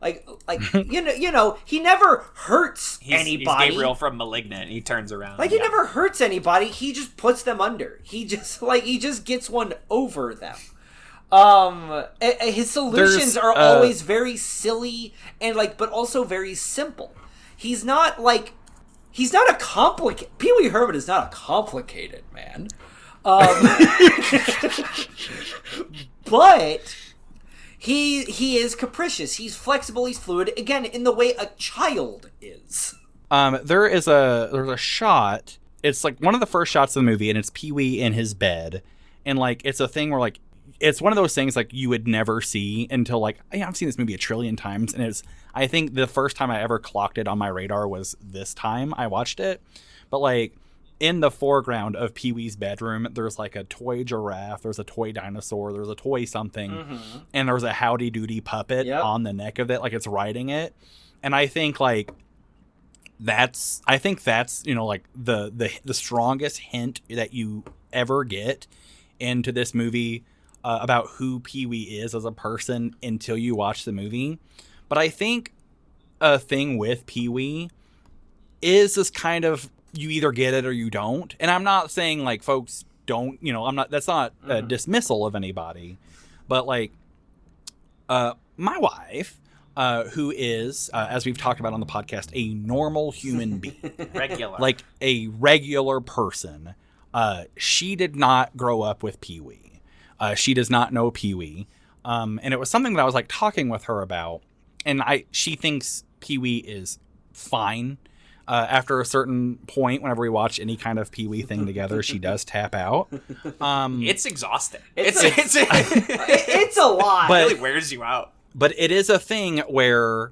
like he never hurts anybody. He's Gabriel from Malignant. He turns around. Like, he never hurts anybody. He just puts them under. He just gets one over them. His solutions are always very silly and, like, but also very simple. He's not a complicated. Pee-wee Herman is not a complicated man. But he is capricious. He's flexible. He's fluid. Again, in the way a child is. There's a shot. It's like one of the first shots of the movie, and it's Pee-wee in his bed, and like it's a thing where like it's one of those things like you would never see until like I've seen this movie a trillion times, and it's I think the first time I ever clocked it on my radar was this time I watched it, but like. In the foreground of Pee-wee's bedroom, there's like a toy giraffe, there's a toy dinosaur, there's a toy something, and there's a Howdy Doody puppet on the neck of it, like it's riding it. And I think like that's you know like the strongest hint that you ever get into this movie about who Pee-wee is as a person until you watch the movie. But I think a thing with Pee-wee is this kind of you either get it or you don't. And I'm not saying like folks don't, you know, that's not a dismissal of anybody, but like my wife, who is, as we've talked about on the podcast, a normal human being, like a regular person. She did not grow up with Pee-wee. She does not know Pee-wee. And it was something that I was like talking with her about, and she thinks Pee-wee is fine. After a certain point, whenever we watch any kind of Pee-wee thing together, she does tap out. It's exhausting. It's a lot. But, it really wears you out. But it is a thing where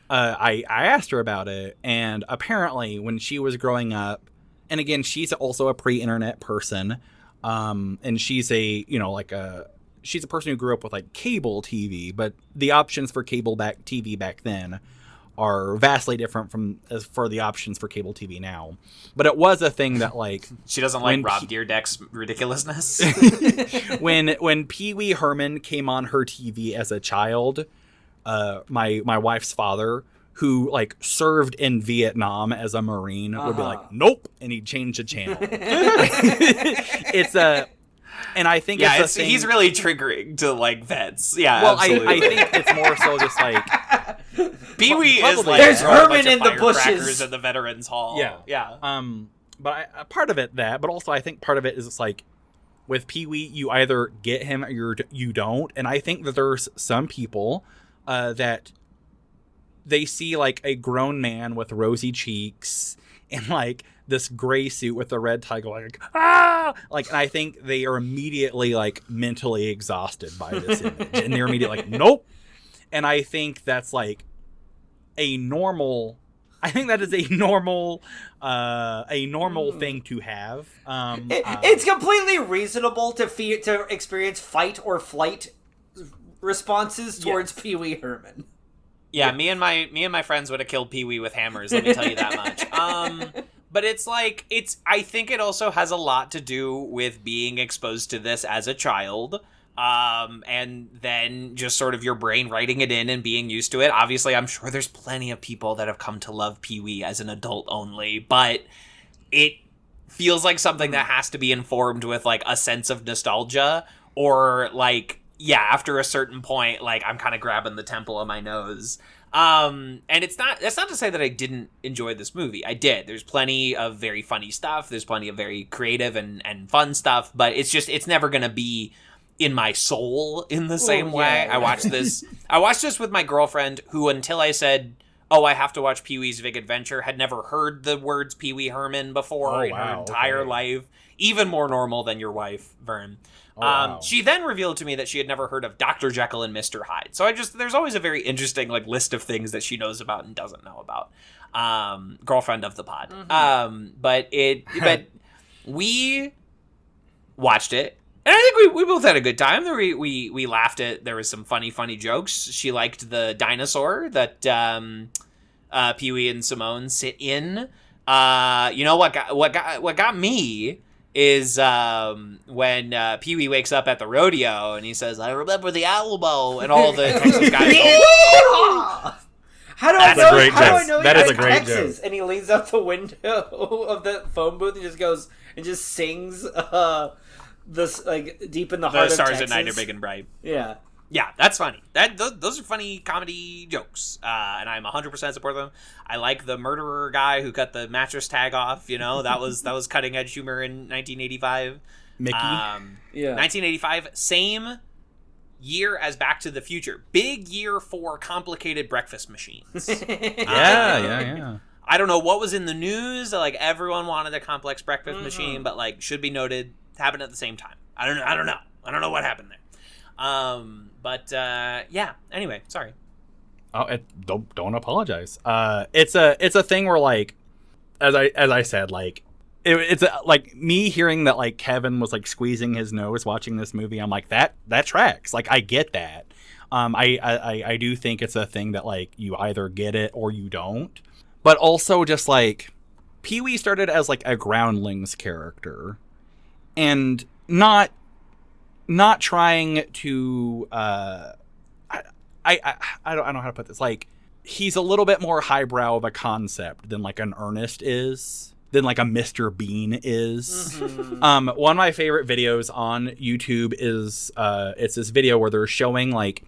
I asked her about it, and apparently when she was growing up, and again, she's also a pre-internet person, and she's she's a person who grew up with like cable TV, but the options for cable TV back then are vastly different for the options for cable TV now. But it was a thing that like she doesn't like Rob Dyrdek's ridiculousness. when Pee-wee Herman came on her TV as a child, my wife's father, who like served in Vietnam as a Marine, would be like, nope, and he'd change the channel. And I think he's really triggering to like vets. Yeah, well, absolutely. I think it's more so just like Pee-wee is like there's Herman in the bushes at the Veterans Hall. Yeah. But part of it but also I think part of it is it's like with Pee-wee, you either get him or you don't. And I think that there's some people that they see like a grown man with rosy cheeks and like this gray suit with the red tie going like, and I think they are immediately like mentally exhausted by this image, and they're immediately like, nope. And I think that's like a normal thing to have. It's completely reasonable to experience fight or flight responses towards Pee-wee Herman. Yeah, me and my friends would have killed Pee-wee with hammers, let me tell you that much. But it's like, I think it also has a lot to do with being exposed to this as a child, and then just sort of your brain writing it in and being used to it. Obviously, I'm sure there's plenty of people that have come to love Pee-wee as an adult only, but it feels like something that has to be informed with, like, a sense of nostalgia, or, like, yeah, after a certain point, like, I'm kind of grabbing the temple of my nose. And that's not to say that I didn't enjoy this movie. I did. There's plenty of very funny stuff. There's plenty of very creative and fun stuff, but it's never going to be in my soul in the same way. I watched this with my girlfriend, who, until I said, oh, I have to watch Pee-wee's Big Adventure, had never heard the words Pee-wee Herman before in her entire life. Even more normal than your wife, Vern. She then revealed to me that she had never heard of Dr. Jekyll and Mr. Hyde. So there's always a very interesting like list of things that she knows about and doesn't know about. Girlfriend of the pod. But we watched it, and I think we both had a good time. We laughed at, there was some funny jokes. She liked the dinosaur that Pee-wee and Simone sit in. You know what got me is when Pee-wee wakes up at the rodeo and he says, "I remember the Alamo," and all the Texas guys go, How do I know that is a great Texas? joke. And he leans out the window of the phone booth and just goes and just sings this like deep in the heart of stars Texas. at night are big and bright. Yeah. Yeah, that's funny. Those are funny comedy jokes, and I'm 100% support them. I like the murderer guy who cut the mattress tag off. You know, that was cutting edge humor in 1985. Mickey. Yeah. 1985, same year as Back to the Future. Big year for complicated breakfast machines. Yeah. I don't know what was in the news. Like, everyone wanted a complex breakfast machine, but like, should be noted, happened at the same time. I don't know what happened there. Yeah. Anyway, sorry. Oh, don't apologize. It's a thing where, like, as I said, like, it's like me hearing that, like, Kevin was like squeezing his nose watching this movie. I'm like, that tracks. Like, I get that. I do think it's a thing that, like, you either get it or you don't. But also, just like, Pee-wee started as like a Groundlings character, and not trying to I don't know how to put this. Like, he's a little bit more highbrow of a concept than like an Ernest is, than like a Mr. Bean is. One of my favorite videos on YouTube is it's this video where they're showing like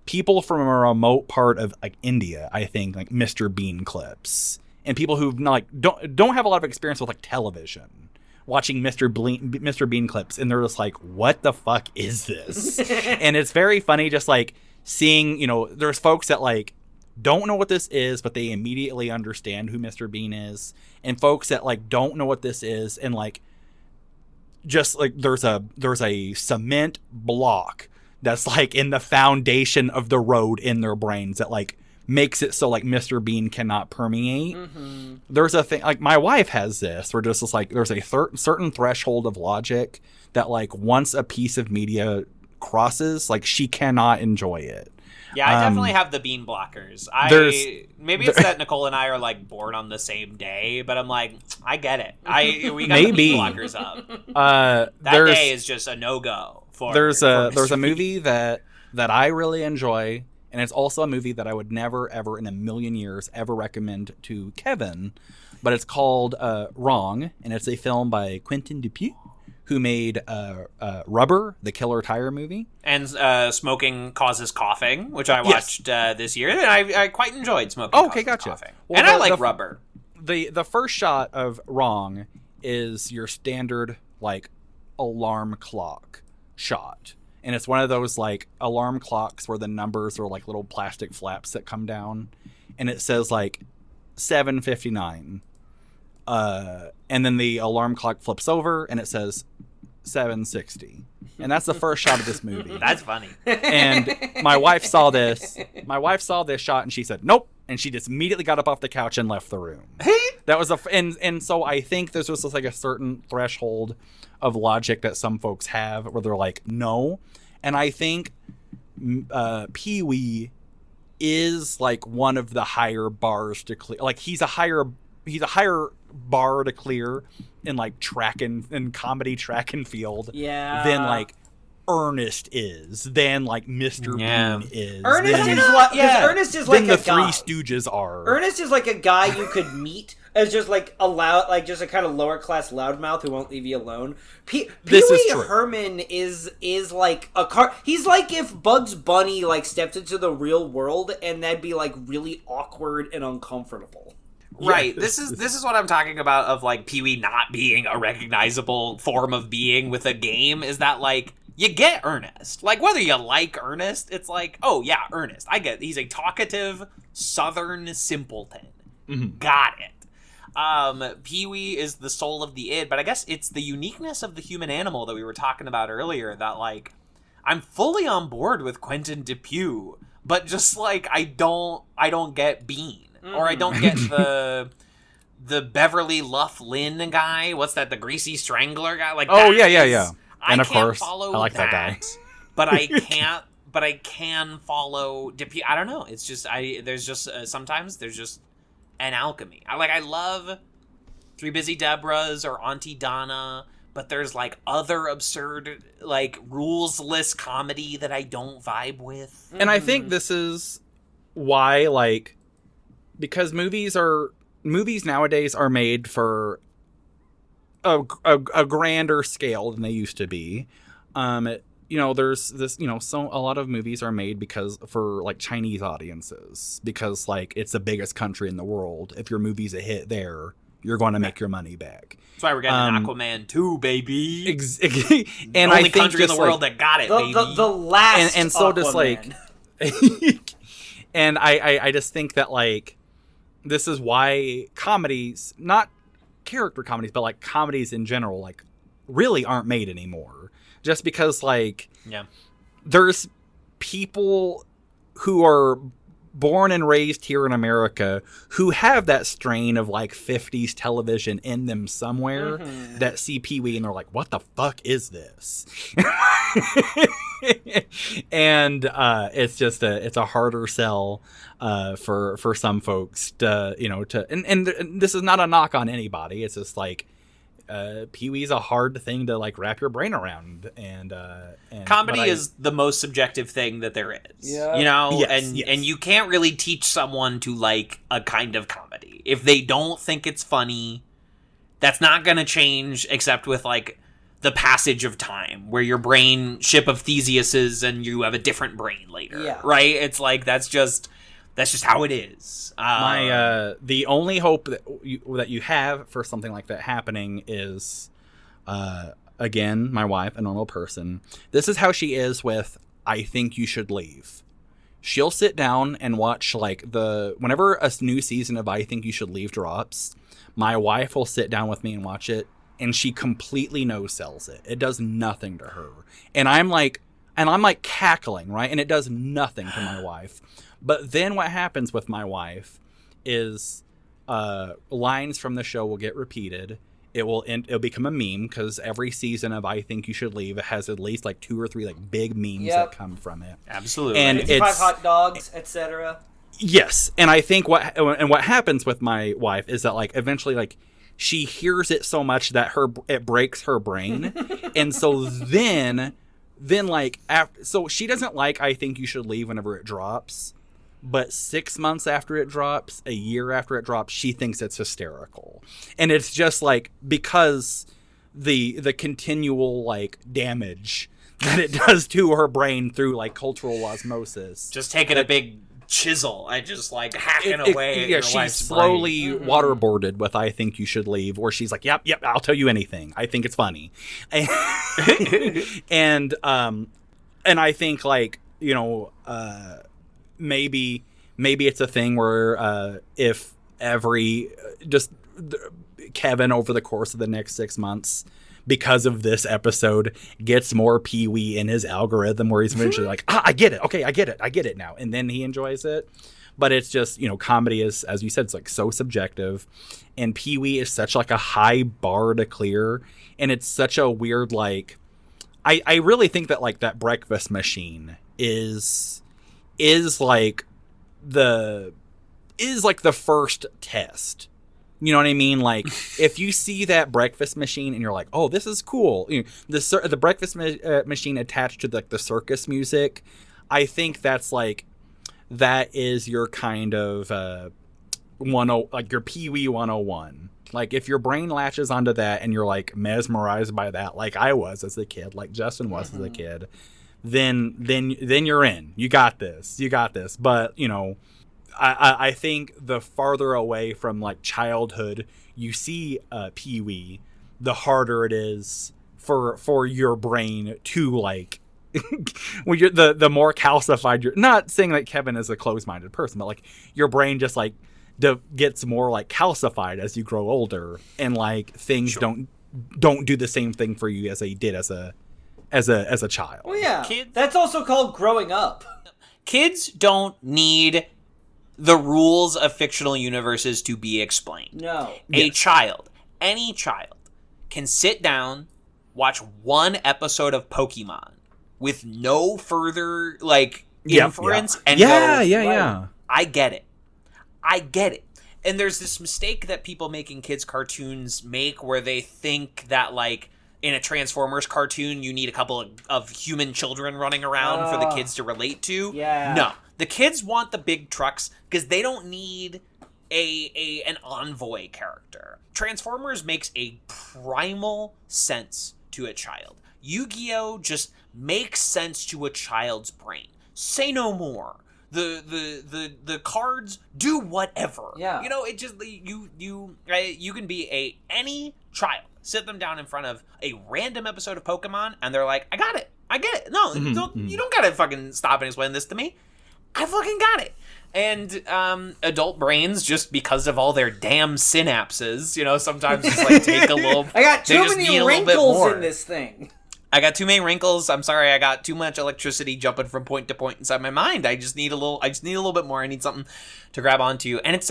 people from a remote part of like India, I think, like Mr. Bean clips, and people who like don't have a lot of experience with like television, watching Mr. Bean clips, and they're just like, what the fuck is this? And it's very funny just like seeing, you know, there's folks that like don't know what this is, but they immediately understand who Mr. Bean is, and folks that like don't know what this is, and like just like there's a cement block that's like in the foundation of the road in their brains that like makes it so like Mr. Bean cannot permeate. There's a thing, like, my wife has this where just like there's a certain threshold of logic that like once a piece of media crosses, like, she cannot enjoy it. Yeah, I definitely have the bean blockers. Maybe it's that Nicole and I are like born on the same day, but I'm like, I get it. We got the bean blockers up. That day is just a no-go. There's a movie that I really enjoy, and it's also a movie that I would never ever in a million years ever recommend to Kevin, but it's called Wrong, and it's a film by Quentin Dupieux, who made Rubber, the Killer Tire movie. And Smoking Causes Coughing, which I watched this year, and I quite enjoyed Smoking Causes Coughing. Well, and I like Rubber. The first shot of Wrong is your standard, like, alarm clock shot. And it's one of those, like, alarm clocks where the numbers are, like, little plastic flaps that come down. And it says, like, 7:59. And then the alarm clock flips over and it says 7:60. And that's the first shot of this movie. That's funny. And my wife saw this shot and she said, nope. And she just immediately got up off the couch and left the room. That was and so I think there's just like a certain threshold of logic that some folks have where they're like, no. And I think Pee-wee is like one of the higher bars to clear. Like, he's a higher bar to clear in like track and comedy track and field than like Ernest is, than like Mr. Bean is. Ernest is like the a Three guy. Stooges are. Ernest is like a guy you could meet as just like just a kind of lower class loudmouth who won't leave you alone. Pee-wee Herman is like a car. He's like if Bugs Bunny like stepped into the real world, and that'd be like really awkward and uncomfortable. Right. This is what I'm talking about of like Pee-wee not being a recognizable form of being with a game, is that like you get Ernest. Like, whether you like Ernest, it's like, oh yeah, Ernest. I get it. He's a talkative southern simpleton. Mm-hmm. Got it. Pee-wee is the soul of the id, but I guess it's the uniqueness of the human animal that we were talking about earlier that like I'm fully on board with Quentin Dupieux, but just like I don't get Bean. Or I don't get the Beverly Luff Lynn guy. What's that? The Greasy Strangler guy? Like, yeah. And of course, I like that guy. But I can't. But I can follow Dupieux. I don't know. It's just there's just sometimes there's just an alchemy. I love Three Busy Debras or Auntie Donna, but there's like other absurd like rules-less comedy that I don't vibe with. And I think this is why like. Because movies nowadays are made for a grander scale than they used to be. there's this, so a lot of movies are made because for like Chinese audiences, because like it's the biggest country in the world. If your movie's a hit there, you're going to make your money back. That's why we're getting Aquaman 2, baby. And only I think country in the just, world like, that got it, baby. The last and so Aquaman. just like, and I just think that like this is why comedies, not character comedies, but like comedies in general, like really aren't made anymore. Just because like there's people who are born and raised here in America who have that strain of like 50s television in them somewhere that see Pee-wee and they're like, what the fuck is this? And it's a harder sell for some folks to and this is not a knock on anybody. It's just like Pee-wee's a hard thing to like wrap your brain around, and comedy is the most subjective thing that there is. And you can't really teach someone to like a kind of comedy if they don't think it's funny. That's not going to change except with like the passage of time, where your brain ship of Theseuses and you have a different brain later, right? It's like that's just how it is. The only hope that you have for something like that happening is, again, my wife, a normal person. This is how she is with I Think You Should Leave. She'll sit down and watch like whenever a new season of I Think You Should Leave drops, my wife will sit down with me and watch it, and she completely no-sells it. It does nothing to her. And I'm like cackling, right? And it does nothing to my wife. But then what happens with my wife is lines from the show will get repeated. It'll become a meme because every season of I Think You Should Leave has at least like 2 or 3 like big memes that come from it. Absolutely. And it's 5 hot dogs, etc. Yes, and I think what happens with my wife is that like eventually like she hears it so much that it breaks her brain, and so then like so she doesn't like I Think You Should Leave whenever it drops. But 6 months after it drops, a year after it drops, she thinks it's hysterical. And it's just like because the continual like damage that it does to her brain through like cultural osmosis. Just taking a big chisel and just like hacking away at your she's wife's slowly brain. waterboarded with I Think You Should Leave, or she's like, yep, I'll tell you anything. I think it's funny. And I think like, maybe it's a thing where if Kevin over the course of the next 6 months, because of this episode, gets more Pee-wee in his algorithm where he's eventually like, I get it. Okay, I get it now. And then he enjoys it. But it's just, comedy is, as you said, it's like so subjective. And Pee-wee is such like a high bar to clear. And it's such a weird, like, I really think that like that breakfast machine is like the first test. You know what I mean? Like, if you see that breakfast machine and you're like, "Oh, this is cool," the breakfast machine attached to the circus music, I think that is your kind of like your Pee-wee 101. Like, if your brain latches onto that and you're like mesmerized by that, like I was as a kid, like Justin was as a kid, then you're in. You got this. But I think the farther away from like childhood you see Pee-wee, the harder it is for your brain to like when you're the more calcified you're. Not saying that Kevin is a closed-minded person, but like your brain just like gets more like calcified as you grow older, and like things don't do the same thing for you as they did as a child. Well, yeah, that's also called growing up. Kids don't need the rules of fictional universes to be explained. No. Any child can sit down, watch one episode of Pokemon with no further like inference and go, I get it. And there's this mistake that people making kids cartoons make where they think that like in a Transformers cartoon you need a couple of human children running around for the kids to relate to. Yeah. No. The kids want the big trucks because they don't need an envoy character. Transformers makes a primal sense to a child. Yu-Gi-Oh just makes sense to a child's brain. Say no more. The cards do whatever. Yeah. You know, it just you can be any child, sit them down in front of a random episode of Pokemon, and they're like, I got it. I get it. No, you don't gotta fucking stop and explain this to me. I fucking got it. And adult brains, just because of all their damn synapses, you know, sometimes just like take a little. I got too many wrinkles in this thing. I got too many wrinkles. I'm sorry. I got too much electricity jumping from point to point inside my mind. I just need a little bit more. I need something to grab onto. And it's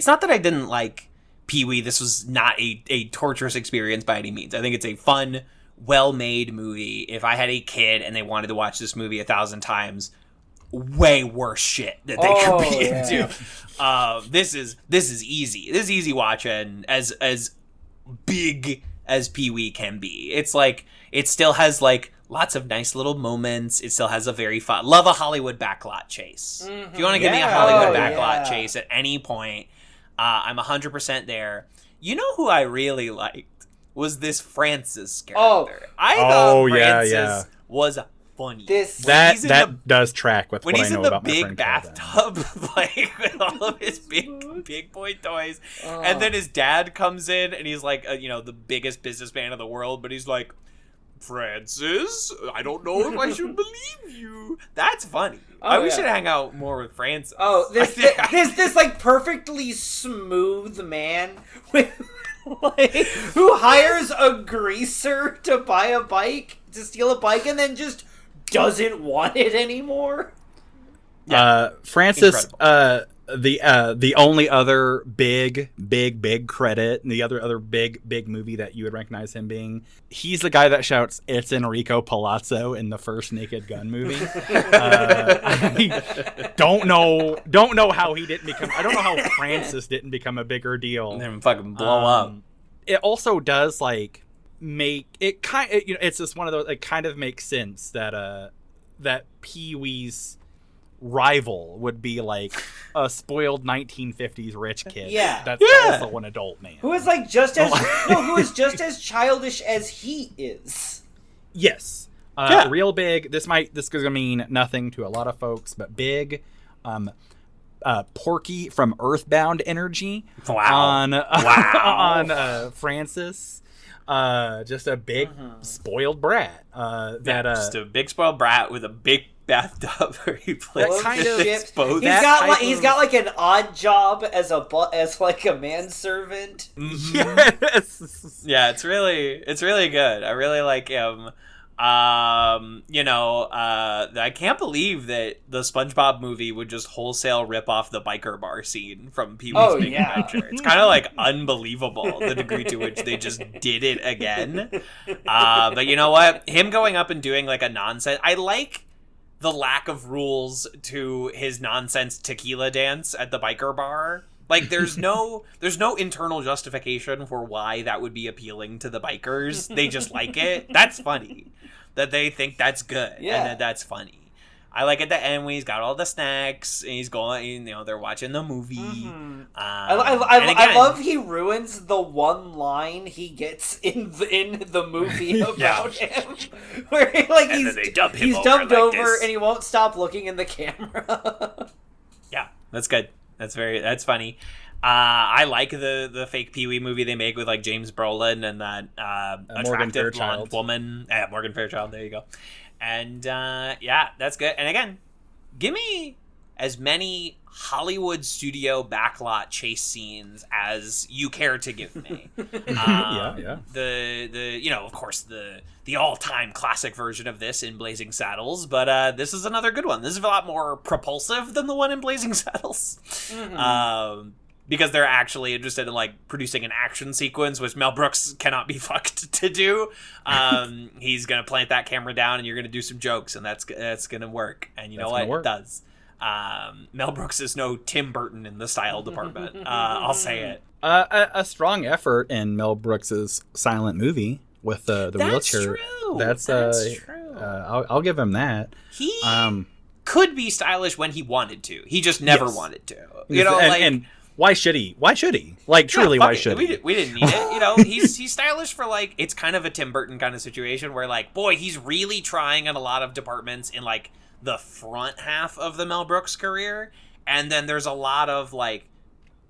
not that I didn't like Pee-wee. This was not a torturous experience by any means. I think it's a fun, well-made movie. If I had a kid and they wanted to watch this movie 1,000 times, way worse shit that they could be into. This is easy. This is easy watching, as big as Pee-wee can be. It's like, it still has like lots of nice little moments. It still has a very fun, love a Hollywood backlot chase. Mm-hmm. If you want to give me a Hollywood backlot chase at any point, I'm 100% there. You know who I really liked was this Francis character. I thought Francis was funny. That does track with when what he's I know in the about my big friend bathtub, like with all of his big boy toys, and then his dad comes in and he's like, the biggest businessman in the world, but he's like, Francis, I don't know if I should believe you. That's funny. We should hang out more with Francis. This like perfectly smooth man with, like, who hires a greaser to buy a bike, to steal a bike, and then just doesn't want it anymore. Francis, the only other big credit, and the other big movie that you would recognize him being, he's the guy that shouts, "It's Enrico Palazzo" in the first Naked Gun movie. I don't know how he didn't become. I don't know how Francis didn't become a bigger deal. And then fucking blow up. It also does like make it kind. It's just one of those. It kind of makes sense that that Pee-wee's rival would be like a spoiled 1950s rich kid. That's also an adult man who is like just as who is just as childish as he is. Yes. Real big. This is gonna mean nothing to a lot of folks, but big. Porky from Earthbound energy. On Francis. Just a big spoiled brat. Just a big spoiled brat with a big bathtub where he plays he's got like an odd job as like a manservant. Yes. Yeah, it's really good. I really like him. I can't believe that the SpongeBob movie would just wholesale rip off the biker bar scene from Pee-wee's Big Adventure. It's kind of like unbelievable the degree to which they just did it again. But you know what? Him going up and doing like a nonsense. I like the lack of rules to his nonsense tequila dance at the biker bar. Like, there's no internal justification for why that would be appealing to the bikers. They just like it. That's funny. That they think that's good. Yeah. And that's funny. I like at the end when he's got all the snacks and he's going, they're watching the movie. Mm-hmm. I love he ruins the one line he gets in the movie about him. Where he's dumped over and he won't stop looking in the camera. Yeah, that's good. That's funny. I like the fake Pee-wee movie they make with like James Brolin and that attractive blonde woman. Morgan Fairchild, there you go. And that's good. And again, give me as many Hollywood studio backlot chase scenes as you care to give me. Of course the all-time classic version of this in Blazing Saddles, but this is another good one. This is a lot more propulsive than the one in Blazing Saddles. Mm-hmm. Because they're actually interested in like producing an action sequence, which Mel Brooks cannot be fucked to do. He's gonna plant that camera down, and you're gonna do some jokes, and that's gonna work. And you know what? It does. Mel Brooks is no Tim Burton in the style department. I'll say it. A strong effort in Mel Brooks's silent movie with the wheelchair. True. That's true. I'll give him that. He could be stylish when he wanted to. He just never wanted to. Why should he? Why should he? Like, truly, why should he? We didn't need it. You know, he's stylish for, like, it's kind of a Tim Burton kind of situation where, like, boy, he's really trying in a lot of departments in, like, the front half of the Mel Brooks career. And then there's a lot of, like,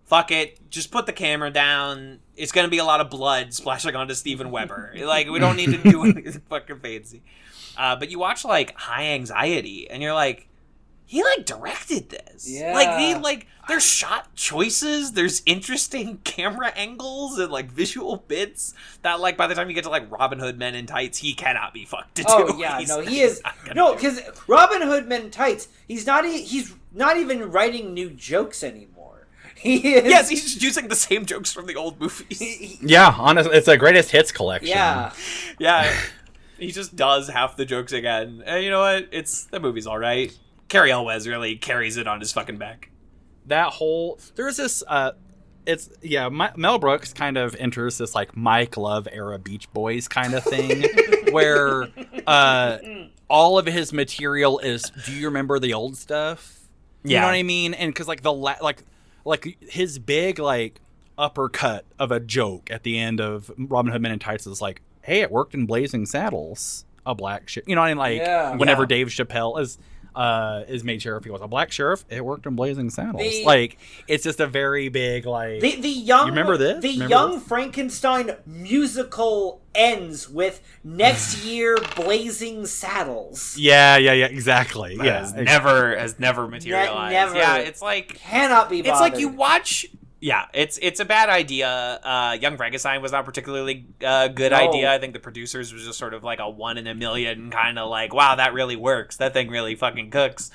fuck it, just put the camera down. It's going to be a lot of blood splashing onto Steven Weber. Like, we don't need to do anything fucking fancy. But you watch, like, High Anxiety, and you're like, he, like, directed this. Yeah. Like, there's shot choices, there's interesting camera angles and, like, visual bits that, like, by the time you get to, like, Robin Hood Men in Tights, he cannot be fucked to do. Oh, yeah, he is. No, because Robin Hood Men in Tights, he's not even writing new jokes anymore. He is. Yes, he's just using the same jokes from the old movies. Yeah, honestly, it's a greatest hits collection. Yeah. Yeah. He just does half the jokes again. And you know what? The movie's all right. Cary Elwes really carries it on his fucking back. There's this, Mel Brooks kind of enters this, like, Mike Love era Beach Boys kind of thing, where all of his material is, do you remember the old stuff? You know what I mean? And because, like, like his big, like, uppercut of a joke at the end of Robin Hood Men in Tights is like, hey, it worked in Blazing Saddles, a black sheriff. You know what I mean? Like, whenever Dave Chappelle is made sheriff, he goes, a black sheriff, it worked in Blazing Saddles. Like, it's just a very big, like, the young, you remember this? Young Frankenstein musical ends with next year Blazing Saddles. Yeah, exactly. Has never materialized. Never. Yeah, it's like, cannot be bothered. It's like you watch. Yeah, it's a bad idea. Young Frankenstein was not particularly good idea. I think the producers was just sort of like a 1 in a million kind of like, wow, that really works. That thing really fucking cooks.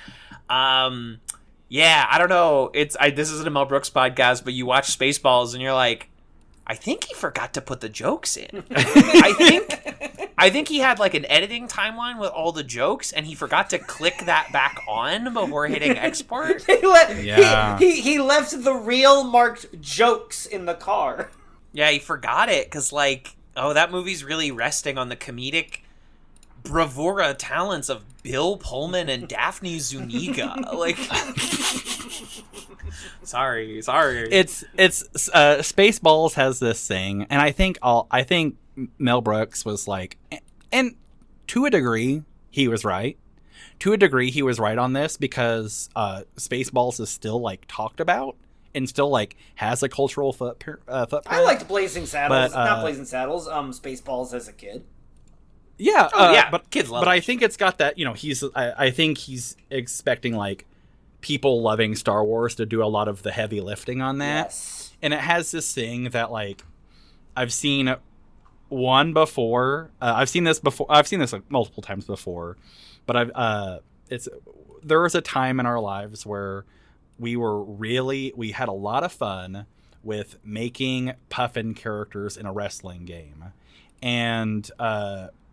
Yeah, I don't know. This isn't a Mel Brooks podcast, but you watch Spaceballs and you're like, I think he forgot to put the jokes in. I think he had like an editing timeline with all the jokes, and he forgot to click that back on before hitting export. He left the real marked jokes in the car. Yeah, he forgot it because, like, that movie's really resting on the comedic bravura talents of Bill Pullman and Daphne Zuniga. Like, sorry. It's Spaceballs has this thing, and I think Mel Brooks was like, and to a degree he was right. To a degree he was right on this because Spaceballs is still, like, talked about and still, like, has a cultural footprint. I liked Blazing Saddles, not Blazing Saddles. Spaceballs as a kid. Yeah, but kids love it. But I think it's got that, you know, I think he's expecting, like, people loving Star Wars to do a lot of the heavy lifting on that. Yes. And it has this thing that, like, I've seen one before. I've seen this before. I've seen this, like, multiple times before. But there was a time in our lives where we had a lot of fun with making puffin characters in a wrestling game. And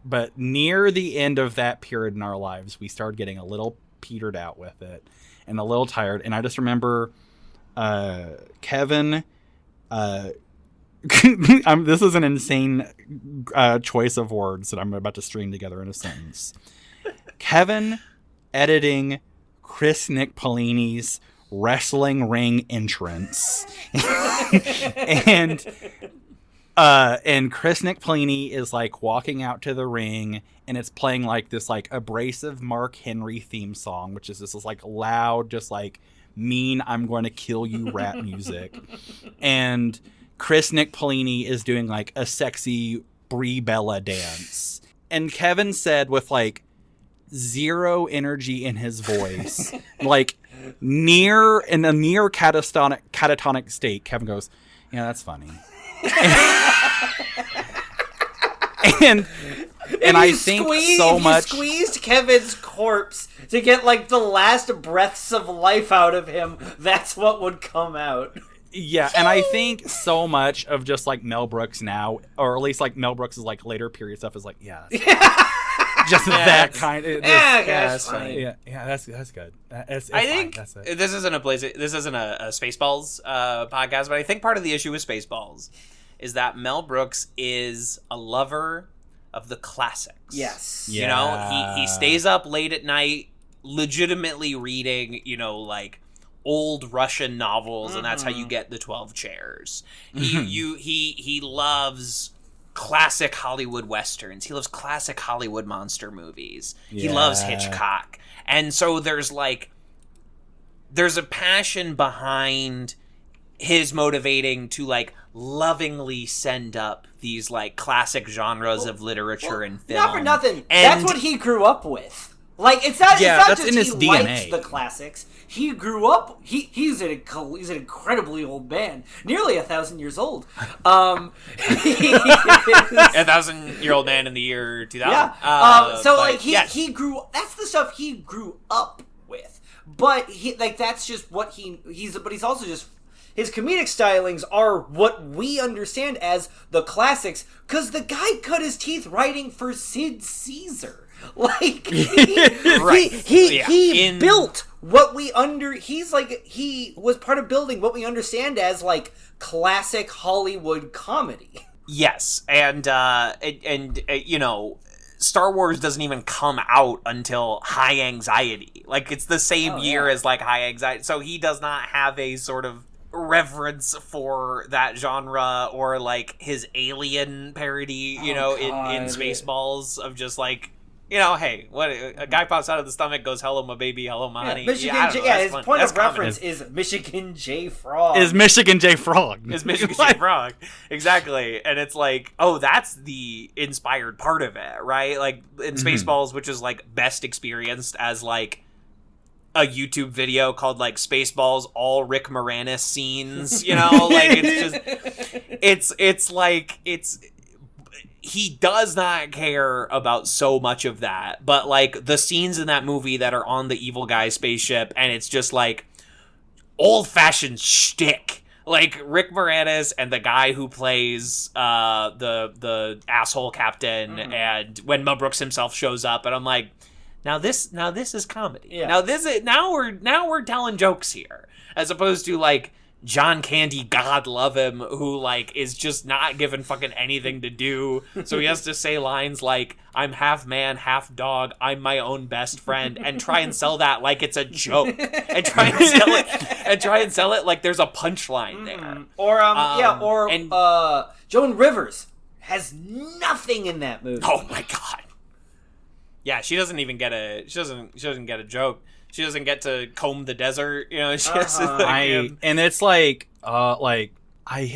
but near the end of that period in our lives, we started getting a little petered out with it and a little tired. And I just remember Kevin. This is an insane choice of words that I'm about to string together in a sentence. Kevin editing Chris Nick Polini's wrestling ring entrance. And Chris Nick Polini is, like, walking out to the ring, and it's playing, like, this, like, abrasive Mark Henry theme song, which is this, like, loud, just, like, mean, I'm going to kill you rap music. And Chris Nick Polini is doing, like, a sexy Brie Bella dance. And Kevin said, with, like, zero energy in his voice, like, in a near catatonic state, Kevin goes, yeah, that's funny. and I think so much. If you squeezed Kevin's corpse to get, like, the last breaths of life out of him, that's what would come out. Yeah, and I think so much of just, like, Mel Brooks now, or at least, like, Mel Brooks' like later period stuff is like, yeah, just that kind of. That's funny. Yeah, that's good. I think this isn't a Spaceballs podcast, but I think part of the issue with Spaceballs is that Mel Brooks is a lover of the classics. Yes. You know, he stays up late at night legitimately reading, you know, like, old Russian novels, and that's how you get the 12 chairs. He loves classic Hollywood westerns. He loves classic Hollywood monster movies. He loves Hitchcock. And so there's a passion behind his motivating to like lovingly send up these like classic genres of literature and film. Not for nothing. That's what he grew up with. Like it's not that's just in his he DNA. likes the classics. He grew up. He's an incredibly old man, nearly 1,000 years old. 1,000-year-old man in the year 2000. Yeah. He grew. That's the stuff he grew up with. But that's just what he's. But he's also just. His comedic stylings are what we understand as the classics, because the guy cut his teeth writing for Sid Caesar. Like he built what we he was part of building what we understand as like classic Hollywood comedy. Yes, and you know, Star Wars doesn't even come out until High Anxiety. Like it's the same year as like High Anxiety, so he does not have a sort of reverence for that genre or like his Alien parody, you know, in Spaceballs of just like, you know, hey, what a guy pops out of the stomach, goes, "Hello, my baby, hello, my honey." His point of reference is Michigan J. Frog. Is Michigan J. Frog. Exactly. And it's like, oh, that's the inspired part of it, right? Like in Spaceballs, which is like best experienced as like a YouTube video called like Spaceballs all Rick Moranis scenes, you know, like it's he does not care about so much of that, but like the scenes in that movie that are on the evil guy spaceship, and it's just like old-fashioned shtick. Like Rick Moranis and the guy who plays the asshole captain, and when Mel Brooks himself shows up, and I'm like, now this is comedy. Yeah. Now we're telling jokes here, as opposed to like John Candy, God love him, who like is just not given fucking anything to do, so he has to say lines like "I'm half man, half dog. I'm my own best friend," and try and sell that like it's a joke, and try and sell it like there's a punchline there. Or Joan Rivers has nothing in that movie. Oh my god. Yeah, she doesn't even get a she doesn't get a joke. She doesn't get to comb the desert, you know. She has and it's like I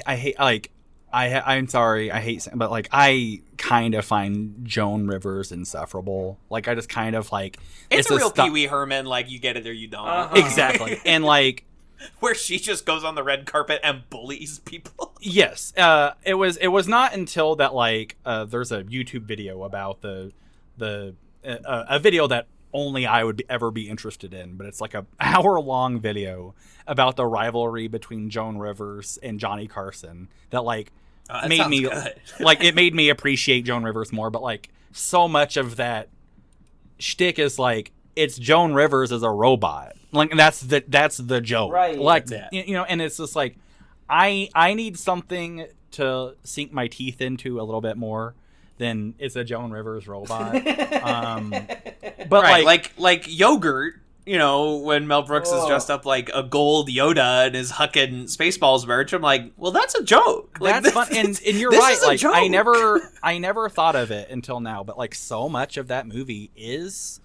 hate I'm sorry, I hate, but like I kind of find Joan Rivers insufferable. Like I just kind of like it's a real Pee Wee Herman, like you get it or you don't. Exactly. And like where she just goes on the red carpet and bullies people. Yes. It was not until that like there's a YouTube video about a video that only I would ever be interested in, but it's like a hour-long video about the rivalry between Joan Rivers and Johnny Carson that like made me good. Like it made me appreciate Joan Rivers more. But like so much of that shtick is like it's Joan Rivers as a robot. Like that's the joke, right? Like you know, and it's just like I need something to sink my teeth into a little bit more than it's a Joan Rivers robot. But right, like yogurt, you know, when Mel Brooks is dressed up like a gold Yoda and is hucking Spaceballs merch, I'm like, well, that's a joke. Like, that's fun, and you're right. Like I never thought of it until now, but like so much of that movie is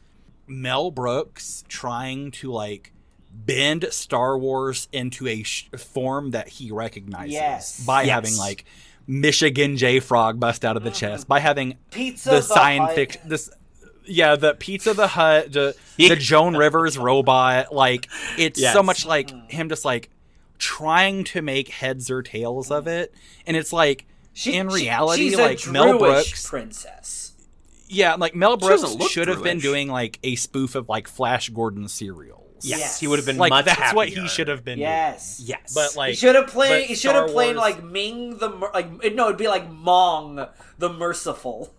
Mel Brooks trying to like bend Star Wars into a form that he recognizes by having like Michigan J. Frog bust out of the chest, by having the science fiction, the Pizza the Hut, the Joan Rivers robot. Like it's so much like him just like trying to make heads or tails of it, and it's like in reality, she's like a Mel Brooks princess. Yeah, like Mel Brooks should have been doing like a spoof of like Flash Gordon serials. Yes, he would have been like much that's happier. what he should have been. Yes, doing. But like he should have played. He should have played like Ming the it'd be like Mong the Merciful.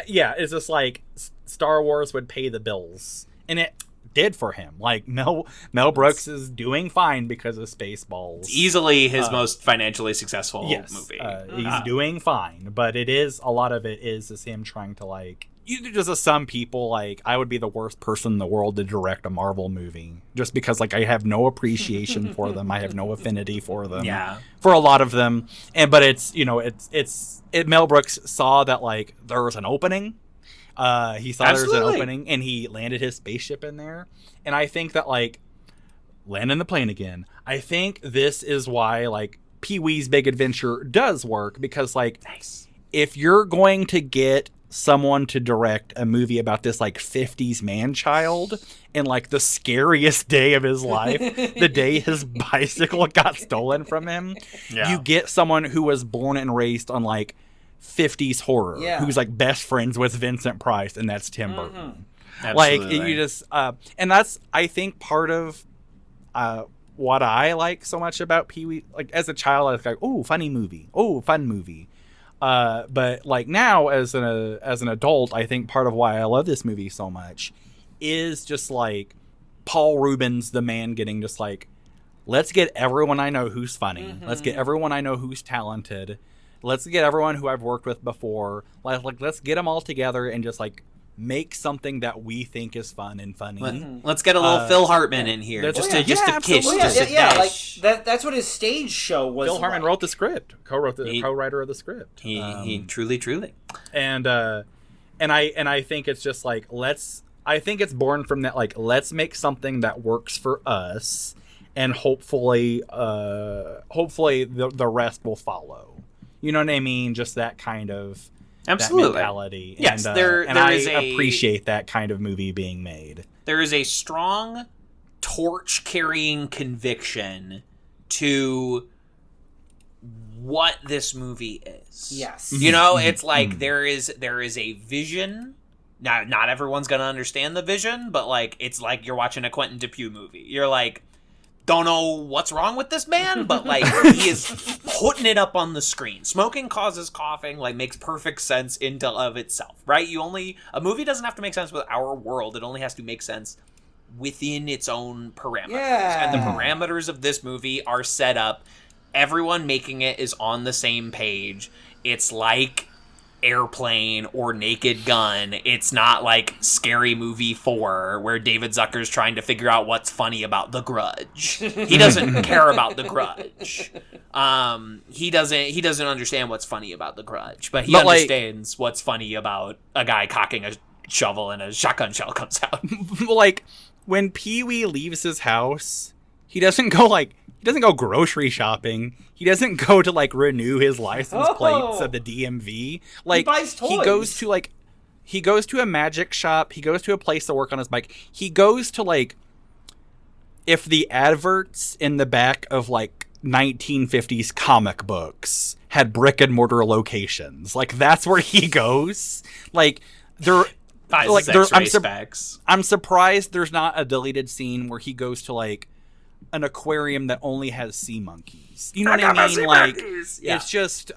Yeah, it's just like Star Wars would pay the bills, and did for him. Like Mel Brooks is doing fine because of Spaceballs. It's easily his most financially successful movie. He's doing fine, but a lot of it is him trying to like. Just as some people, like, I would be the worst person in the world to direct a Marvel movie just because, like, I have no appreciation for them. I have no affinity for them. Yeah. For a lot of them. But it's, Mel Brooks saw that, like, there was an opening. He saw there was an opening, and he landed his spaceship in there. And I think that, like, landing the plane again, I think this is why, like, Pee-wee's Big Adventure does work because, like, if you're going to get someone to direct a movie about this like 50s man-child and like the scariest day of his life, the day his bicycle got stolen from him, you get someone who was born and raised on like 50s horror, who's like best friends with Vincent Price, and that's Tim Burton. Like you just and that's I think part of what I like so much about Pee-wee. Like as a child I was like, oh, funny movie, oh, fun movie. But like now as an adult, I think part of why I love this movie so much is just like Paul Rubens, the man, getting just like, let's get everyone I know who's funny. Let's get everyone I know who's talented. Let's get everyone who I've worked with before. Like let's get them all together and just like make something that we think is fun and funny. Let's get a little Phil Hartman in here, just to kiss, like that's what his stage show was. Phil Hartman wrote the script, co-writer of the script. He truly, and I think it's just like I think it's born from that like let's make something that works for us, and hopefully the rest will follow. You know what I mean? Just that kind of. Absolutely. That mentality. Yes, and I appreciate that kind of movie being made. There is a strong torch-carrying conviction to what this movie is. Yes. You know, it's like there is a vision. Now, not everyone's going to understand the vision, but like it's like you're watching a Quentin Dupieux movie. You're like, don't know what's wrong with this man, but like he is putting it up on the screen. Smoking causes coughing, like makes perfect sense into of itself, right? A movie doesn't have to make sense with our world. It only has to make sense within its own parameters. Yeah. And the parameters of this movie are set up. Everyone making it is on the same page. It's like Airplane or Naked Gun. It's not like Scary Movie 4 where David Zucker's trying to figure out what's funny about The Grudge. He doesn't care about The Grudge. He doesn't understand what's funny about The Grudge, but he understands what's funny about a guy cocking a shovel and a shotgun shell comes out. Like when Pee-wee leaves his house, he doesn't go grocery shopping. He doesn't go to like renew his license plates at the DMV. Like he buys toys. He goes to a magic shop. He goes to a place to work on his bike. He goes to like if the adverts in the back of like 1950s comic books had brick and mortar locations. Like that's where he goes. Like I'm surprised there's not a deleted scene where he goes to like an aquarium that only has sea monkeys. You know what I mean? Like it's just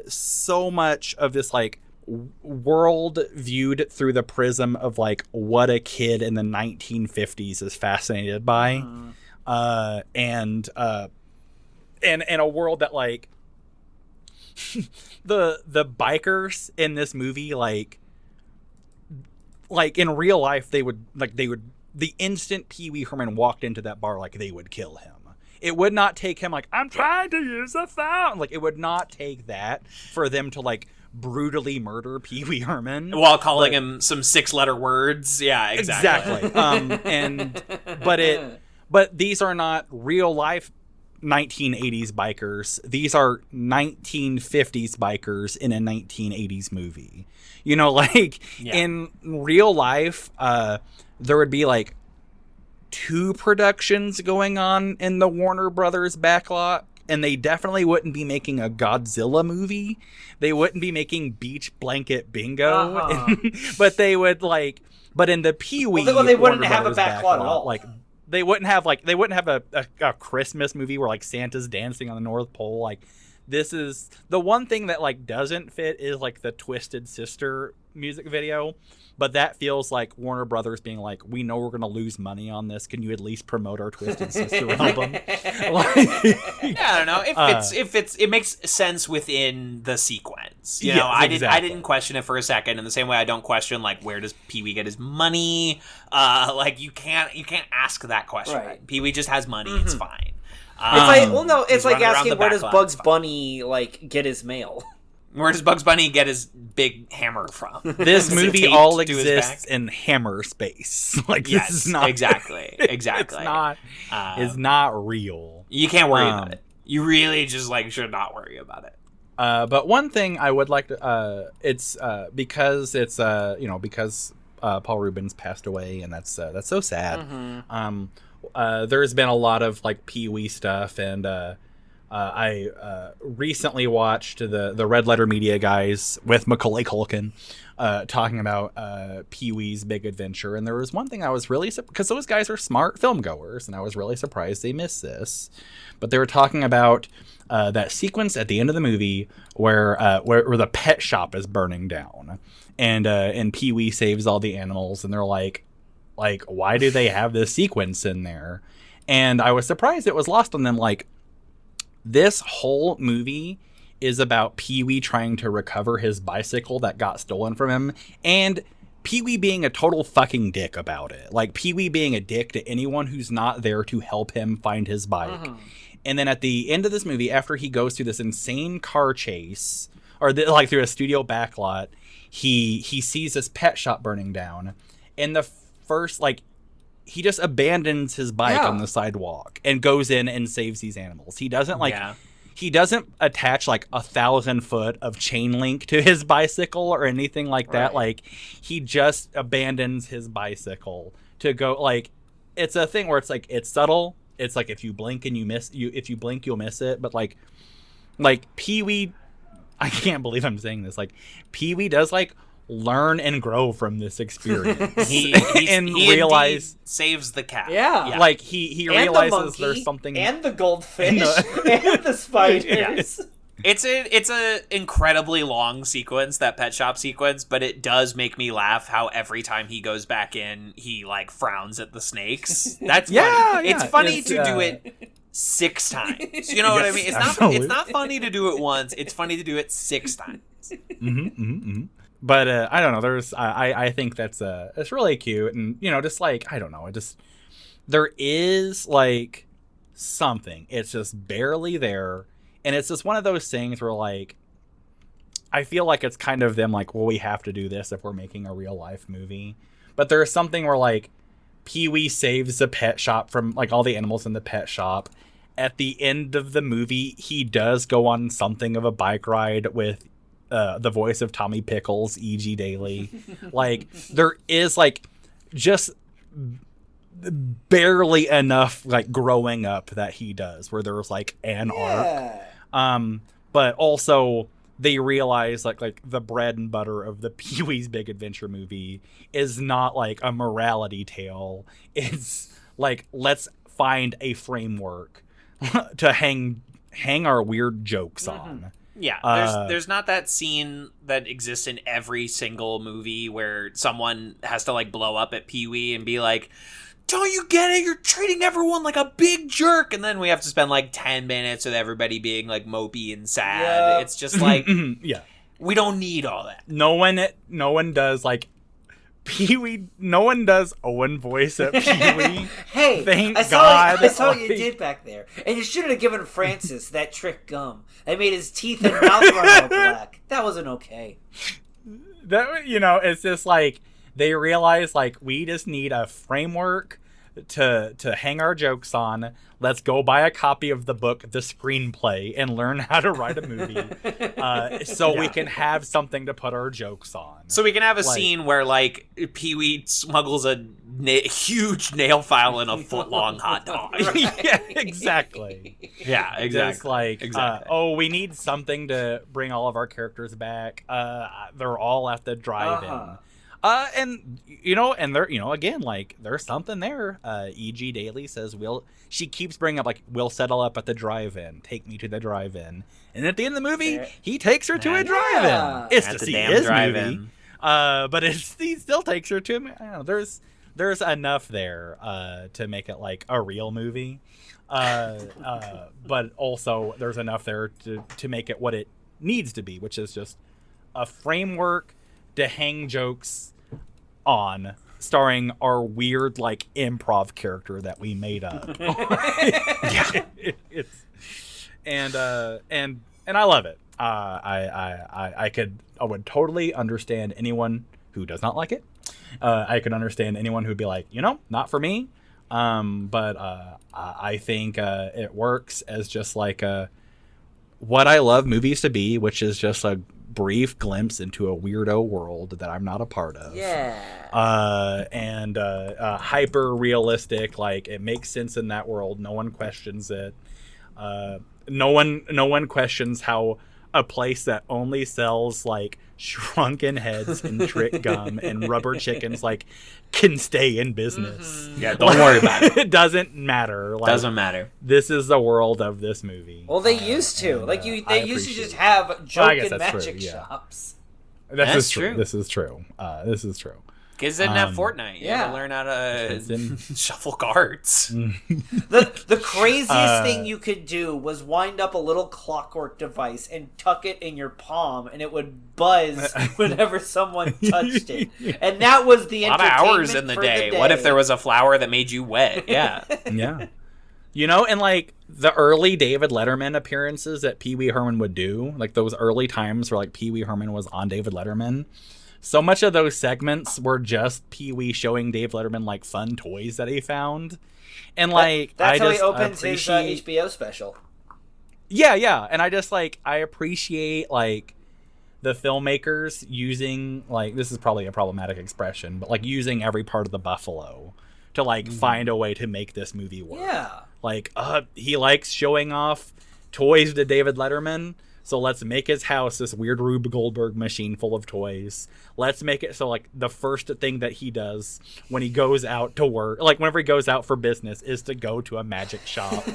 so much of this like world viewed through the prism of like what a kid in the 1950s is fascinated by. And a world that like the bikers in this movie like in real life they would the instant Pee-wee Herman walked into that bar, like, they would kill him. It would not take him, like, I'm trying to use the phone. Like, it would not take that for them to, like, brutally murder Pee-wee Herman. While calling him some 6-letter words. Yeah, exactly. But these are not real-life 1980s bikers. These are 1950s bikers in a 1980s movie. You know, like, in real life, there would be like 2 productions going on in the Warner Brothers backlot, and they definitely wouldn't be making a Godzilla movie. They wouldn't be making Beach Blanket Bingo, but they would like. But in the Pee-wee, they wouldn't have a backlot at all. Like they wouldn't have a Christmas movie where like Santa's dancing on the North Pole. Like this is the one thing that like doesn't fit is like the Twisted Sister music video. But that feels like Warner Brothers being like, we know we're going to lose money on this. Can you at least promote our Twisted Sister album? I don't know if it makes sense within the sequence. You know, I didn't question it for a second. In the same way, I don't question like where does Pee Wee get his money? Like you can't ask that question. Right. Pee Wee just has money. It's fine. It's like asking where does Bugs Bunny like get his mail. Where does Bugs Bunny get his big hammer from? This movie all exists in hammer space. Like, yes, this is not exactly. It's not real. You can't worry about it. You really just like should not worry about it. But one thing I would like to, it's because it's because Paul Rubens passed away, and that's so sad. Mm-hmm. There's been a lot of like Pee Wee stuff, and I recently watched the Red Letter Media guys with Macaulay Culkin talking about Pee Wee's Big Adventure, and there was one thing I was really because those guys are smart film goers, and I was really surprised they missed this. But they were talking about that sequence at the end of the movie where the pet shop is burning down, and Pee Wee saves all the animals, and they're like why do they have this sequence in there? And I was surprised it was lost on them. Like, this whole movie is about Pee Wee trying to recover his bicycle that got stolen from him, and Pee Wee being a total fucking dick about it. Like, Pee Wee being a dick to anyone who's not there to help him find his bike. Uh-huh. And then at the end of this movie, after he goes through this insane car chase, or through a studio backlot, he sees this pet shop burning down, and the first, he just abandons his bike on the sidewalk and goes in and saves these animals. He doesn't he doesn't attach 1,000 foot of chain link to his bicycle or anything like that. Like, he just abandons his bicycle to go. It's a thing where it's subtle. It's like if you blink and if you blink, you'll miss it. But like Pee Wee, I can't believe I'm saying this. Pee Wee does learn and grow from this experience. he realize saves the cat. Yeah. He realizes there's something, and the goldfish and the spiders. It's a incredibly long sequence, that pet shop sequence, but it does make me laugh how every time he goes back in, he frowns at the snakes. That's funny. It's funny to do it 6 times. You know what I mean? It's not funny to do it once. It's funny to do it 6 times. Mm-hmm, mm-hmm, mm-hmm. But I don't know. There's I think that's it's really cute, and just I don't know. There is something. It's just barely there, and it's just one of those things where I feel like it's kind of them well, we have to do this if we're making a real life movie. But there's something where Pee Wee saves the pet shop from all the animals in the pet shop. At the end of the movie, he does go on something of a bike ride with the voice of Tommy Pickles, E.G. Daily. There is just barely enough growing up that he does where there's an arc. But also they realize the bread and butter of the Pee Wee's Big Adventure movie is not a morality tale. It's let's find a framework to hang our weird jokes on. Yeah, there's not that scene that exists in every single movie where someone has to blow up at Pee Wee and be like, "Don't you get it? You're treating everyone like a big jerk," and then we have to spend 10 minutes with everybody being mopey and sad. Yeah. It's just we don't need all that. No one does Pee Wee. No one does Owen voice at Pee Wee. Hey, thank God! I saw what you did back there, and you should have given Francis that trick gum. That made his teeth and mouth run all black. That wasn't okay. That it's just they realize we just need a framework to hang our jokes on. Let's go buy a copy of the book, The Screenplay, and learn how to write a movie we can have something to put our jokes on. So we can have a scene where Pee Wee smuggles a huge nail file in a foot-long hot dog. Yeah, exactly. Yeah, exactly. Exactly. We need something to bring all of our characters back. They're all at the drive-in. And and there, again, like there's something there. E.G. Daily says she keeps bringing up like we'll settle up at the drive-in, take me to the drive-in, and at the end of the movie, he takes her to a drive-in. It's at to the see damn his drive-in. movie, but he still takes her to him. I don't know, there's enough there to make it like a real movie, but also there's enough there to make it what it needs to be, which is just a framework to hang jokes on, starring our weird like improv character that we made up. And I love it. I would totally understand anyone who does not like it. I could understand anyone who'd be like, not for me. But I think it works as just like what I love movies to be, which is just a brief glimpse into a weirdo world that I'm not a part of. Yeah. And hyper realistic, like it makes sense in that world. No one questions it. No one questions how a place that only sells like shrunken heads and trick gum and rubber chickens like can stay in business. Yeah, don't worry about it. It doesn't matter. Like, Doesn't matter. This is the world of this movie. Well, they used to. And, They I used to just appreciate have joke I guess and that's magic true, yeah. shops. That's true. This is true. This is true. Kids didn't have Fortnite. You had yeah. to learn how to in- shuffle cards. The craziest thing you could do was wind up a little clockwork device and tuck it in your palm, and it would buzz whenever someone touched it. And that was the A lot of entertainment hours in the for day. What if there was a flower that made you wet? Yeah. Yeah. And like the early David Letterman appearances that Pee Wee Herman would do, like those early times where like Pee Wee Herman was on David Letterman, so much of those segments were just Pee Wee showing Dave Letterman like fun toys that he found. And like that's I how just he opens appreciate... his HBO special. Yeah. And I just like I appreciate like the filmmakers using, like, this is probably a problematic expression, but like using every part of the buffalo to like find a way to make this movie work. Yeah. Like, he likes showing off toys to David Letterman, so let's make his house this weird Rube Goldberg machine full of toys. Let's make it so, like, the first thing that he does when he goes out to work, like, whenever he goes out for business, is to go to a magic shop.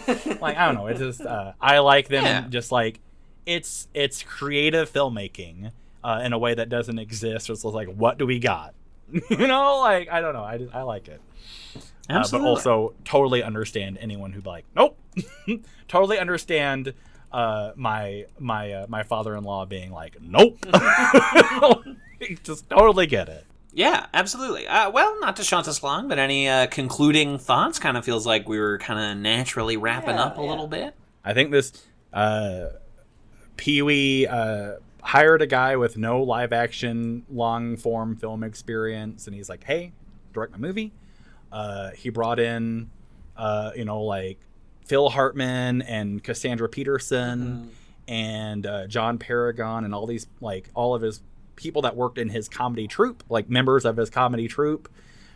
Like, I don't know, it's just, I like them, and just, like, it's creative filmmaking in a way that doesn't exist. It's like, what do we got? Like, I don't know, I like it. But also totally understand anyone who'd be like, nope. Totally understand my father-in-law being like, nope. Just totally get it. Yeah, absolutely. Well, not to shunt us long, but any concluding thoughts? Kind of feels like we were kind of naturally wrapping up a little bit. I think this Pee-wee hired a guy with no live-action long-form film experience, and he's like, hey, direct my movie. He brought in, like Phil Hartman and Cassandra Peterson and John Paragon and all these, like, all of his people that worked in his comedy troupe, like members of his comedy troupe,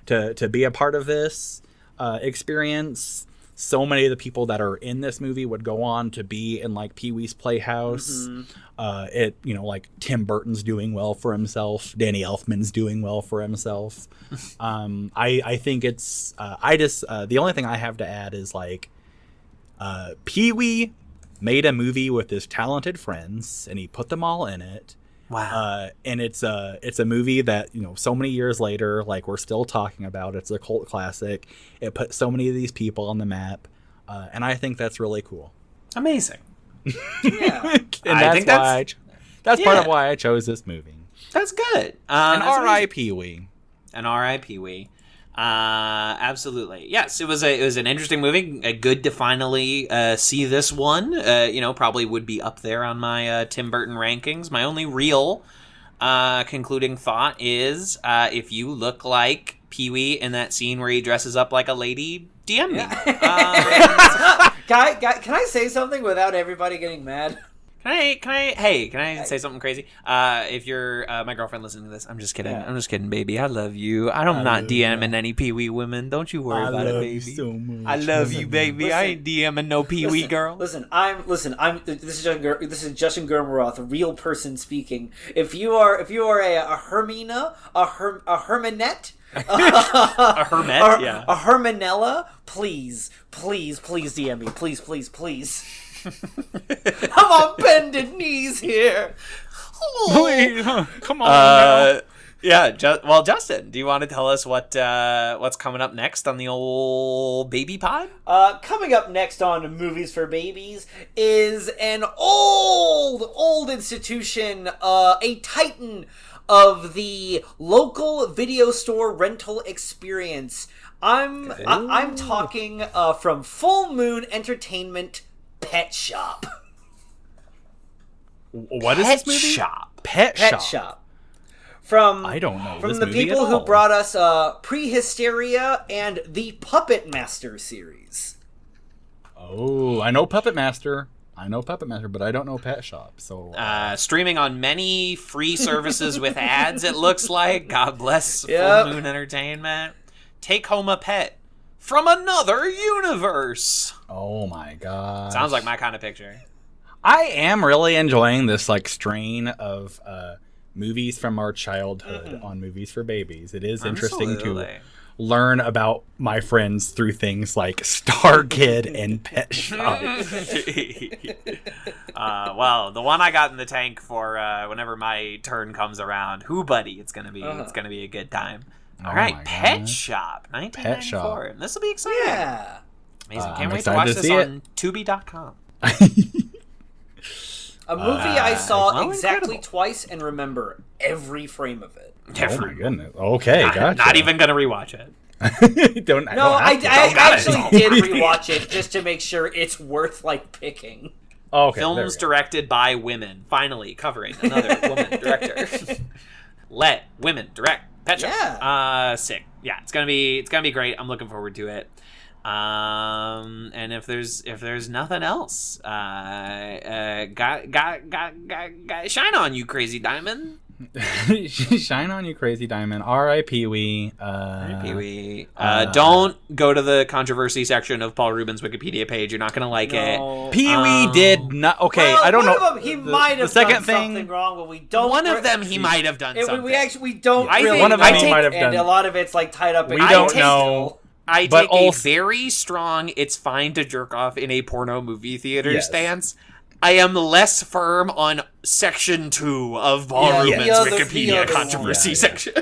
to be a part of this experience. So many of the people that are in this movie would go on to be in, like, Pee-wee's Playhouse. Like Tim Burton's doing well for himself. Danny Elfman's doing well for himself. I think it's, the only thing I have to add is, like, Pee-wee made a movie with his talented friends, and he put them all in it. Wow. And it's a movie that, so many years later, like, we're still talking about. It's a cult classic. It put so many of these people on the map. And I think that's really cool. Amazing. Yeah. And that's part of why I chose this movie. That's good. And R.I. Pee-wee. And R.I. Pee-wee. Absolutely. Yes, it was an interesting movie. Good to finally see this one. Probably would be up there on my Tim Burton rankings. My only real concluding thought is if you look like Pee-wee in that scene where he dresses up like a lady, DM me. Can I say something without everybody getting mad? Can I say something crazy? If you're my girlfriend listening to this, I'm just kidding. Yeah. I'm just kidding, baby. I love you. I'm not DMing any Pee-wee women. Don't you worry about it, baby. So much. I love you, baby. I ain't DMing no Pee-wee girl. This is Justin Germeroth, a real person speaking. If you are a Hermina, a Hermanette, A hermit, yeah. a Hermanella, please DM me, please. I'm on bended knees here. Wait, come on. Now. Yeah. Justin, do you want to tell us what's coming up next on the old baby pod? Coming up next on Movies for Babies is an old institution, a titan of the local video store rental experience. I'm talking from Full Moon Entertainment Pet Shop. What is this movie? Pet Shop. I don't know. From this the movie people at who all. brought us Prehysteria and the Puppet Master series. Oh, I know Puppet Master, but I don't know Pet Shop. So Streaming on many free services with ads, it looks like. God bless Yep. Full Moon Entertainment. Take home a pet from another universe. oh my god, Sounds like my kind of picture. I am really enjoying this like strain of movies from our childhood on Movies for Babies. It is interesting Absolutely. to learn about my friends through things like Star Kid and Pet Shop. Well, the one I got in the tank for whenever my turn comes around, Who Buddy? It's gonna be a good time. All Oh right, my Pet gosh. Shop, Pet 1994. Shop. This will be exciting. Yeah. Amazing. I'm Can't wait to excited watch to this see on Tubi.com. A movie I saw well, exactly incredible. twice and remember every frame of it. Oh my goodness. Okay, gotcha. Not even gonna rewatch it. I Don't actually did it. rewatch it just to make sure it's worth like picking. Okay, Films there we go. directed by women. Finally covering another woman director. Let women direct Pet Shop. Yeah. Sick. Yeah, it's gonna be great. I'm looking forward to it. And if there's nothing else, got shine on you, Crazy Diamond. Shine on you, Crazy Diamond. R.I.P. We. Pee-wee. Don't go to the controversy section of Paul Rubin's Wikipedia page. You're not gonna like it. Pee-wee did not. Okay, Well, I don't one know. of them, he might have the second done thing. something wrong, but we don't. One of them he might have done something. We don't. I really think- One of them know, he might have and done- a lot of it's like tied up. We in don't context know. still. I But take also- a very strong "it's fine to jerk off in a porno movie theater" Yes. stance. I am less firm on section 2 of Paul Yeah, Rubin's the other Wikipedia one. controversy Yeah. section.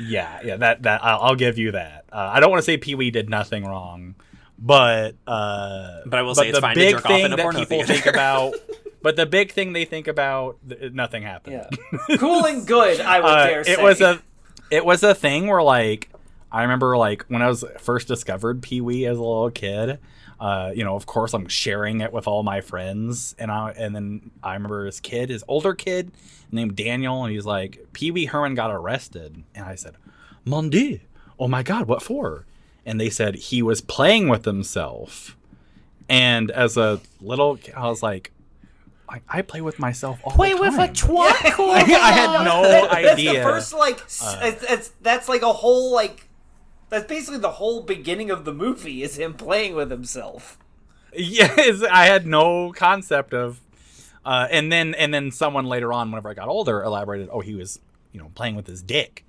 Yeah, that I'll give you that. I don't want to say Pee-wee did nothing wrong, but I will say it's the fine to big jerk off in thing a that porno people theater. think about. But the big thing they think about, nothing happened. Yeah. Cool and good, I would dare say. It was a thing where like I remember like when I was first discovered Pee-wee as a little kid. Of course I'm sharing it with all my friends, and then I remember his older kid named Daniel, and he's like, Pee-wee Herman got arrested, and I said, Mon Dieu, oh my God, what for? And they said he was playing with himself, and as a little kid, I was like, I play with myself all the time. twat. I had no idea. That's the first that's like a whole like. That's basically the whole beginning of the movie is him playing with himself. Yes, I had no concept of, and then someone later on, whenever I got older, elaborated. Oh, he was, playing with his dick,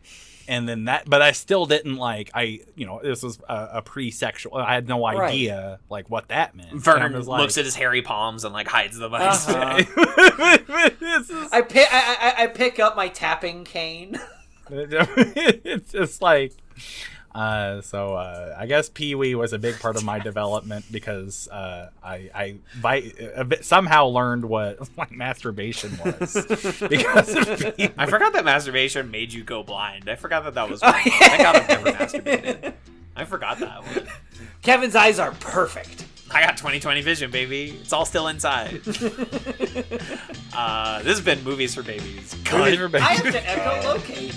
and then but I still didn't like. This was a pre-sexual. I had no idea like what that meant. Vern was like, looks at his hairy palms and like hides them behind his This is- I pick up my tapping cane. it's just like. I guess Pee-wee was a big part of my development because I somehow learned what like masturbation was because of Pee-wee. I forgot that masturbation made you go blind. I forgot that was one. Thank God I've never masturbated. I forgot that one. Kevin's eyes are perfect. I got 20/20 vision, baby. It's all still inside. This has been Movies for Babies. Movies for Babies. I have to echolocate.